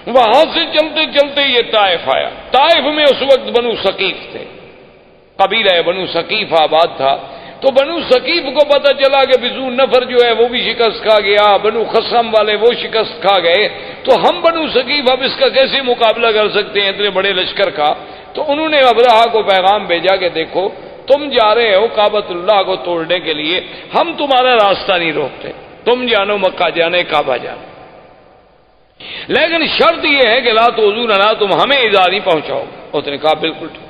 وہاں سے چلتے چلتے یہ طائف آیا۔ طائف میں اس وقت بنو ثقیف تھے، قبیلہ بنو ثقیف آباد تھا۔ تو بنو ثقیف کو پتہ چلا کہ ذو نفر جو ہے وہ بھی شکست کھا گیا، بنو خصم والے وہ شکست کھا گئے، تو ہم بنو ثقیف اب اس کا کیسے مقابلہ کر سکتے ہیں اتنے بڑے لشکر کا؟ تو انہوں نے ابرہہ کو پیغام بھیجا کہ دیکھو تم جا رہے ہو کعبۃ اللہ کو توڑنے کے لیے، ہم تمہارا راستہ نہیں روکتے، تم جانو مکہ جانے، کعبہ جانے، لیکن شرط یہ ہے کہ لا تؤذوننا، تم ہمیں ایذا نہیں پہنچاؤ۔ اس نے کہا بالکل ٹھیک،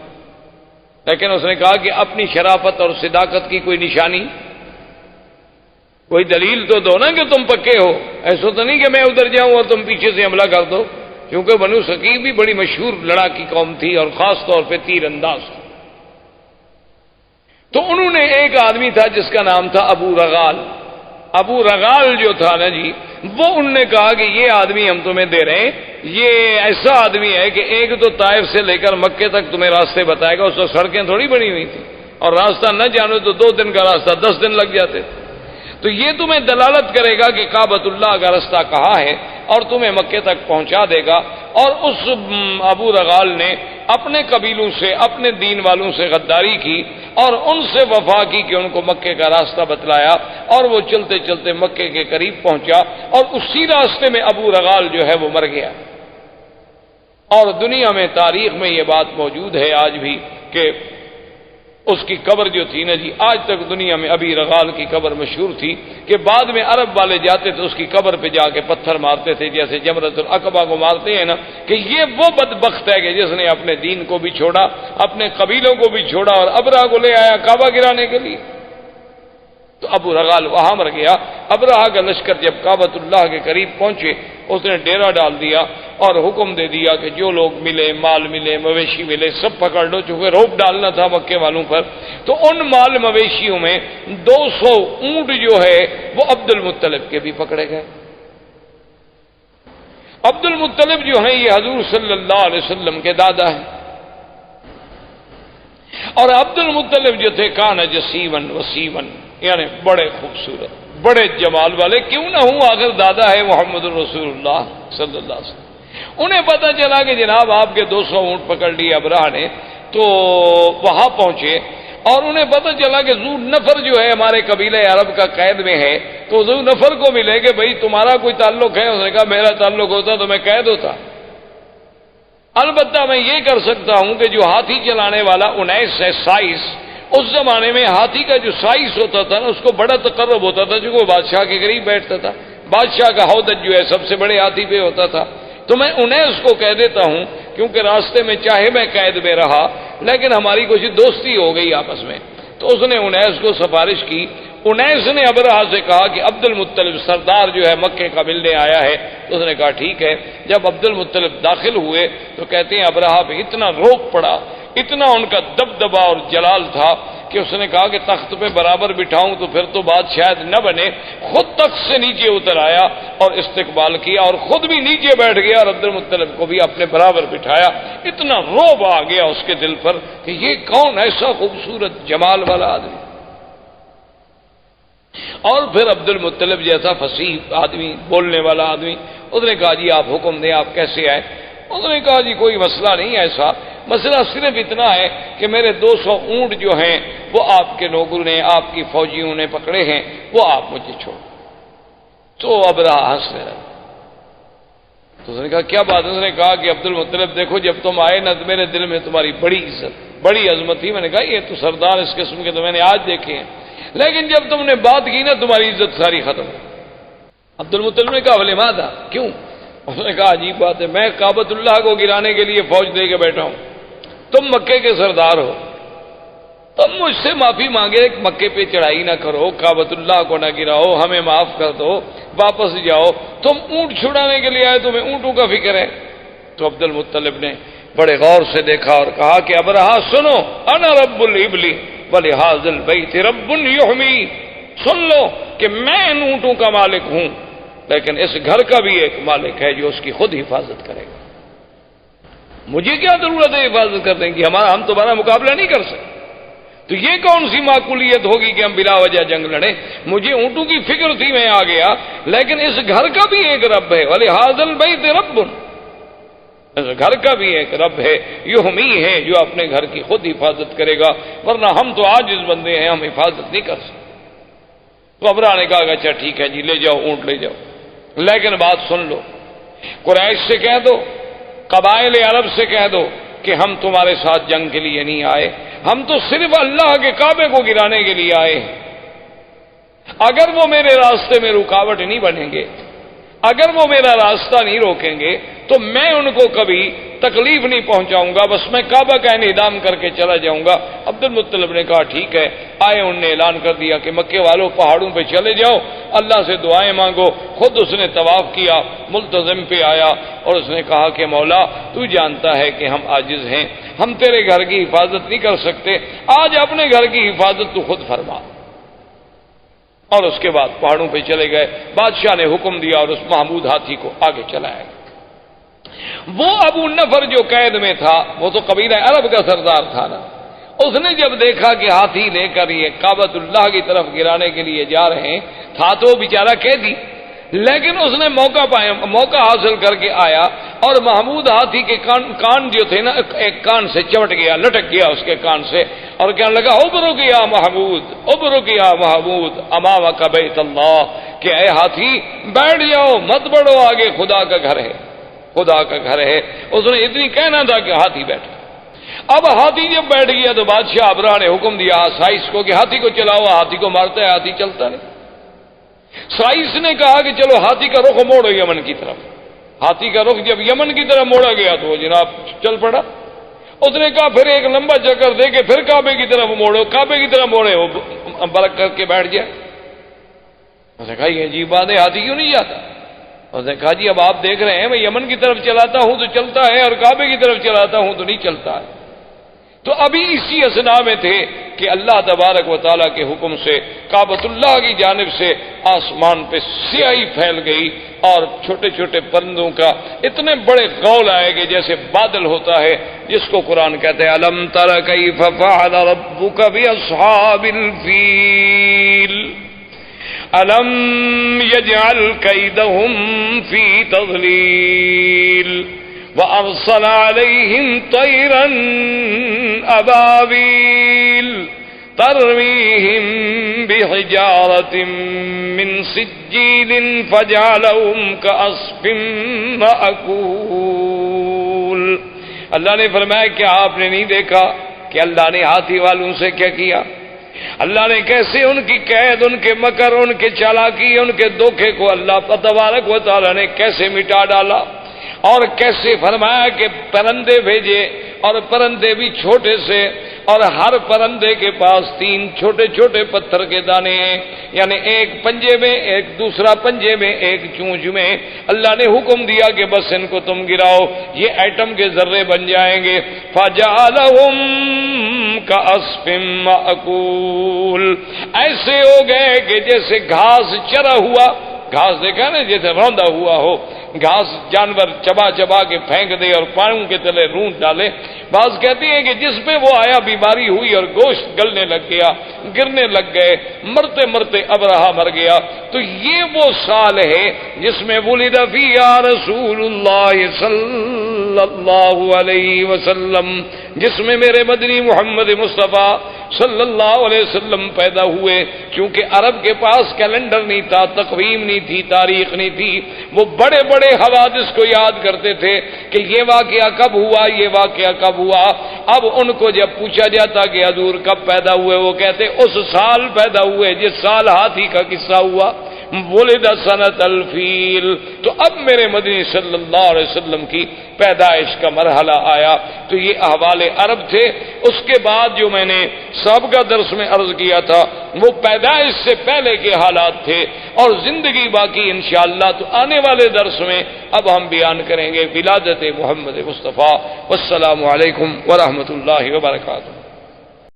لیکن اس نے کہا کہ اپنی شرافت اور صداقت کی کوئی نشانی، کوئی دلیل تو دو نا کہ تم پکے ہو، ایسا تو نہیں کہ میں ادھر جاؤں اور تم پیچھے سے حملہ کر دو، کیونکہ بنو ثقیف بھی بڑی مشہور لڑاکی قوم تھی اور خاص طور پہ تیر انداز تھی۔ تو انہوں نے ایک آدمی تھا جس کا نام تھا ابو رغال، ابو رغال جو تھا نا جی، وہ انہوں نے کہا کہ یہ آدمی ہم تمہیں دے رہے ہیں، یہ ایسا آدمی ہے کہ ایک تو طائف سے لے کر مکے تک تمہیں راستے بتائے گا، اس وقت سڑکیں تھوڑی بنی ہوئی تھیں، اور راستہ نہ جانو تو 2 دن کا راستہ 10 دن لگ جاتے تھے، تو یہ تمہیں دلالت کرے گا کہ کعبۃ اللہ کا راستہ کہاں ہے، اور تمہیں مکے تک پہنچا دے گا۔ اور اس ابو رغال نے اپنے قبیلوں سے، اپنے دین والوں سے غداری کی اور ان سے وفا کی کہ ان کو مکے کا راستہ بتلایا، اور وہ چلتے چلتے مکے کے قریب پہنچا، اور اسی راستے میں ابو رغال جو ہے وہ مر گیا۔ اور دنیا میں تاریخ میں یہ بات موجود ہے آج بھی کہ اس کی قبر جو تھی نا جی، آج تک دنیا میں ابی رغال کی قبر مشہور تھی کہ بعد میں عرب والے جاتے تھے اس کی قبر پہ جا کے پتھر مارتے تھے، جیسے جمرۃ العقبہ کو مارتے ہیں نا، کہ یہ وہ بدبخت ہے کہ جس نے اپنے دین کو بھی چھوڑا، اپنے قبیلوں کو بھی چھوڑا، اور ابرہہ کو لے آیا کعبہ گرانے کے لیے۔ تو ابو رغال وہاں مر گیا۔ ابرہہ کا لشکر جب کعبۃ اللہ کے قریب پہنچے، اس نے ڈیرا ڈال دیا اور حکم دے دیا کہ جو لوگ ملے، مال ملے، مویشی ملے، سب پکڑ لو، چونکہ روپ ڈالنا تھا مکے والوں پر۔ تو ان مال مویشیوں میں 200 اونٹ جو ہے وہ عبد المطلب کے بھی پکڑے گئے۔ عبد المطلب جو ہیں یہ حضور صلی اللہ علیہ وسلم کے دادا ہیں، اور عبد المطلب جو تھے کان جسیمن وسیمن، یعنی بڑے خوبصورت، بڑے جمال والے، کیوں نہ ہوں آخر دادا ہے محمد الرسول اللہ صلی اللہ علیہ وسلم۔ انہیں پتہ چلا کہ جناب آپ کے 200 اونٹ پکڑ لیے ابرہہ نے، تو وہاں پہنچے، اور انہیں پتہ چلا کہ ذو نفر جو ہے ہمارے قبیلہ عرب کا قید میں ہے، تو ذو نفر کو ملے کہ بھئی تمہارا کوئی تعلق ہے؟ اس نے کہا میرا تعلق ہوتا تو میں قید ہوتا، البتہ میں یہ کر سکتا ہوں کہ جو ہاتھی چلانے والا انیس ہے، سائس، اس زمانے میں ہاتھی کا جو سائز ہوتا تھا نا اس کو بڑا تقرب ہوتا تھا، جو وہ بادشاہ کے قریب بیٹھتا تھا، بادشاہ کا ہودج جو ہے سب سے بڑے ہاتھی پہ ہوتا تھا، تو میں انیس کو کہہ دیتا ہوں، کیونکہ راستے میں چاہے میں قید میں رہا لیکن ہماری کچھ دوستی ہو گئی آپس میں۔ تو اس نے انیس کو سفارش کی۔ انیس نے ابرہہ سے کہا کہ عبد المطلب سردار جو ہے مکے کا ملنے آیا ہے، تو اس نے کہا ٹھیک ہے۔ جب عبد المطلب داخل ہوئے تو کہتے ہیں ابرہہ پہ اتنا روب پڑا، اتنا ان کا دبدبا اور جلال تھا کہ اس نے کہا کہ تخت پہ برابر بٹھاؤں تو پھر تو بات شاید نہ بنے، خود تخت سے نیچے اتر آیا اور استقبال کیا، اور خود بھی نیچے بیٹھ گیا اور عبد المطلب کو بھی اپنے برابر بٹھایا۔ اتنا روب آ گیا اس کے دل پر کہ یہ کون ایسا خوبصورت جمال والا آدمی۔ اور پھر عبد المطلب جیسا فصیح آدمی، بولنے والا آدمی، اس نے کہا جی آپ حکم دیں، آپ کیسے آئے؟ انہوں نے کہا جی کوئی مسئلہ نہیں ایسا، مسئلہ صرف اتنا ہے کہ میرے 200 اونٹ جو ہیں وہ آپ کے لوگوں نے، آپ کی فوجیوں نے پکڑے ہیں، وہ آپ مجھے چھوڑ۔ تو ابرہہ ہنسنے لگا۔ تو اس نے کہا کیا بات ہے؟ اس نے کہا کہ عبد المطلب دیکھو جب تم آئے نا تو میرے دل میں تمہاری بڑی عزت، بڑی عظمت تھی، میں نے کہا یہ تو سردار اس قسم کے تو میں نے آج دیکھے ہیں، لیکن جب تم نے بات کی نا تمہاری عزت ساری ختم ہو۔ عبد المطلب نے کہا بولے ماذا، کیوں؟ اس نے کہا عجیب بات ہے، میں کعبۃ اللہ کو گرانے کے لیے فوج دے کے بیٹھا ہوں، تم مکے کے سردار ہو، تم مجھ سے معافی مانگے مکے پہ چڑھائی نہ کرو، کعبۃ اللہ کو نہ گراؤ، ہمیں معاف کر دو، واپس جاؤ، تم اونٹ چھڑانے کے لیے آئے، تمہیں اونٹوں کا فکر ہے؟ تو عبد المطلب نے بڑے غور سے دیکھا اور کہا کہ ابرہا سنو، انا رب الابل ولہذا البیت رب یحمی، سن لو کہ میں ان اونٹوں کا مالک ہوں، لیکن اس گھر کا بھی ایک مالک ہے جو اس کی خود حفاظت کرے گا، مجھے کیا ضرورت ہے حفاظت کرنے کی، ہم تمہارا مقابلہ نہیں کر سکتے، تو یہ کون سی معقولیت ہوگی کہ ہم بلا وجہ جنگ لڑیں؟ مجھے اونٹوں کی فکر تھی، میں آ گیا، لیکن اس گھر کا بھی ایک رب ہے، ولہذا البیت رب، اس گھر کا بھی ایک رب ہے، یحمی ہے، جو اپنے گھر کی خود حفاظت کرے گا، ورنہ ہم تو عاجز بندے ہیں، ہم حفاظت نہیں کر سکتے۔ تو ابرہہ نے کہا کہ اچھا ٹھیک ہے جی، لے جاؤ اونٹ لے جاؤ، لیکن بات سن لو، قریش سے کہہ دو، قبائل عرب سے کہہ دو کہ ہم تمہارے ساتھ جنگ کے لیے نہیں آئے، ہم تو صرف اللہ کے کعبے کو گرانے کے لیے آئے ہیں، اگر وہ میرے راستے میں رکاوٹ نہیں بنیں گے، اگر وہ میرا راستہ نہیں روکیں گے تو میں ان کو کبھی تکلیف نہیں پہنچاؤں گا، بس میں کعبہ کا انہدام کر کے چلا جاؤں گا۔ عبد المطلب نے کہا ٹھیک ہے، آئے، انہوں نے اعلان کر دیا کہ مکے والوں پہاڑوں پہ چلے جاؤ، اللہ سے دعائیں مانگو، خود اس نے طواف کیا، ملتزم پہ آیا اور اس نے کہا کہ مولا تو جانتا ہے کہ ہم عاجز ہیں، ہم تیرے گھر کی حفاظت نہیں کر سکتے، آج اپنے گھر کی حفاظت تو خود فرما۔ اور اس کے بعد پہاڑوں پہ چلے گئے، بادشاہ نے حکم دیا اور اس محمود ہاتھی کو آگے چلایا گیا۔ وہ ابو نفر جو قید میں تھا، وہ تو قبیلہ عرب کا سردار تھا نا، اس نے جب دیکھا کہ ہاتھی لے کر یہ کعبۃ اللہ کی طرف گرانے کے لیے جا رہے ہیں، تھا تو بیچارہ قیدی، لیکن اس نے موقع حاصل کر کے آیا اور محمود ہاتھی کے کان جو تھے نا، ایک کان سے چمٹ گیا، لٹک گیا اس کے کان سے، اور کہنے لگا ابرک یا محمود، ابرک یا محمود امامک بیت اللہ، کہ اے ہاتھی بیٹھ جاؤ، مت بڑھو، آگے خدا کا گھر ہے، خدا کا گھر ہے۔ اس نے اتنی کہنا تھا کہ ہاتھی بیٹھا۔ اب ہاتھی جب بیٹھ گیا تو بادشاہ ابرہہ نے حکم دیا سائس کو کہ ہاتھی کو چلاؤ، ہاتھی کو مارتا ہے، ہاتھی چلتا نہیں۔ سائس نے کہا کہ چلو ہاتھی کا رخ موڑو یمن کی طرف۔ ہاتھی کا رخ جب یمن کی طرف موڑا گیا تو وہ جناب چل پڑا۔ اس نے کہا پھر ایک لمبا چکر دے کے پھر کعبے کی طرف موڑو، کعبے کی طرف موڑے، وہ برک کر کے بیٹھ جائے۔ اس نے کہا یہ عجیب بات ہے، ہاتھی کیوں نہیں جاتا؟ اس نے کہا جی اب آپ دیکھ رہے ہیں میں یمن کی طرف چلاتا ہوں تو چلتا ہے اور کعبے کی طرف چلاتا ہوں تو نہیں چلتا ہے۔ تو ابھی اسی اثنا میں تھے کہ اللہ تبارک و تعالیٰ کے حکم سے کعبۃ اللہ کی جانب سے آسمان پہ سیاہی پھیل گئی اور چھوٹے چھوٹے پرندوں کا اتنے بڑے غول آئے گے جیسے بادل ہوتا ہے، جس کو قرآن کہتے ہیں الم تر کیف فعل ربک باصحاب الفیل الم یجعل کیدہم فی تضلیل وَأَرْسَلَ عَلَيْهِمْ طَيْرًا أَبَابِيلَ تَرْمِيهِمْ بِحِجَارَةٍ مِّن سِجِّيلٍ فَجَعَلَهُمْ كَعَصْفٍ مَّأْكُولٍ۔ اللہ نے فرمایا کہ آپ نے نہیں دیکھا کہ اللہ نے ہاتھی والوں سے کیا کیا؟ اللہ نے کیسے ان کی قید، ان کے مکر، ان کے چالاکی، ان کے دھوکے کو اللہ تبارک و تعالیٰ نے کیسے مٹا ڈالا، اور کیسے فرمایا کہ پرندے بھیجے، اور پرندے بھی چھوٹے سے، اور ہر پرندے کے پاس 3 چھوٹے چھوٹے پتھر کے دانے ہیں، یعنی ایک پنجے میں، ایک دوسرا پنجے میں، ایک چونچ میں۔ اللہ نے حکم دیا کہ بس ان کو تم گراؤ، یہ ایٹم کے ذرے بن جائیں گے۔ فَجَعَلَهُمْ كَعَصْفٍ مَّأْكُولٍ، ایسے ہو گئے کہ جیسے گھاس چرا ہوا، گھاس دیکھا نا جیسے روندا ہوا ہو، گھاس جانور چبا چبا کے پھینک دے اور پاؤں کے تلے رونٹ ڈالے۔ بعض کہتے ہیں کہ جس پہ وہ آیا بیماری ہوئی اور گوشت گلنے لگ گیا، گرنے لگ گئے، مرتے مرتے ابرہہ مر گیا۔ تو یہ وہ سال ہے جس میں ولد فیہ رسول اللہ صلی صلی اللہ علیہ وسلم، جس میں میرے مدنی محمد مصطفیٰ صلی اللہ علیہ وسلم پیدا ہوئے۔ کیونکہ عرب کے پاس کیلنڈر نہیں تھا، تقویم نہیں تھی، تاریخ نہیں تھی، وہ بڑے بڑے حوادث کو یاد کرتے تھے کہ یہ واقعہ کب ہوا، یہ واقعہ کب ہوا۔ اب ان کو جب پوچھا جاتا کہ حضور کب پیدا ہوئے، وہ کہتے اس سال پیدا ہوئے جس سال ہاتھی کا قصہ ہوا، ولد سنۃ الفیل۔ تو اب میرے مدنی صلی اللہ علیہ وسلم کی پیدائش کا مرحلہ آیا۔ تو یہ احوال عرب تھے۔ اس کے بعد جو میں نے سابقہ درس میں عرض کیا تھا وہ پیدائش سے پہلے کے حالات تھے، اور زندگی باقی انشاءاللہ تو آنے والے درس میں اب ہم بیان کریں گے ولادت محمد مصطفیٰ۔ والسلام علیکم ورحمۃ اللہ وبرکاتہ۔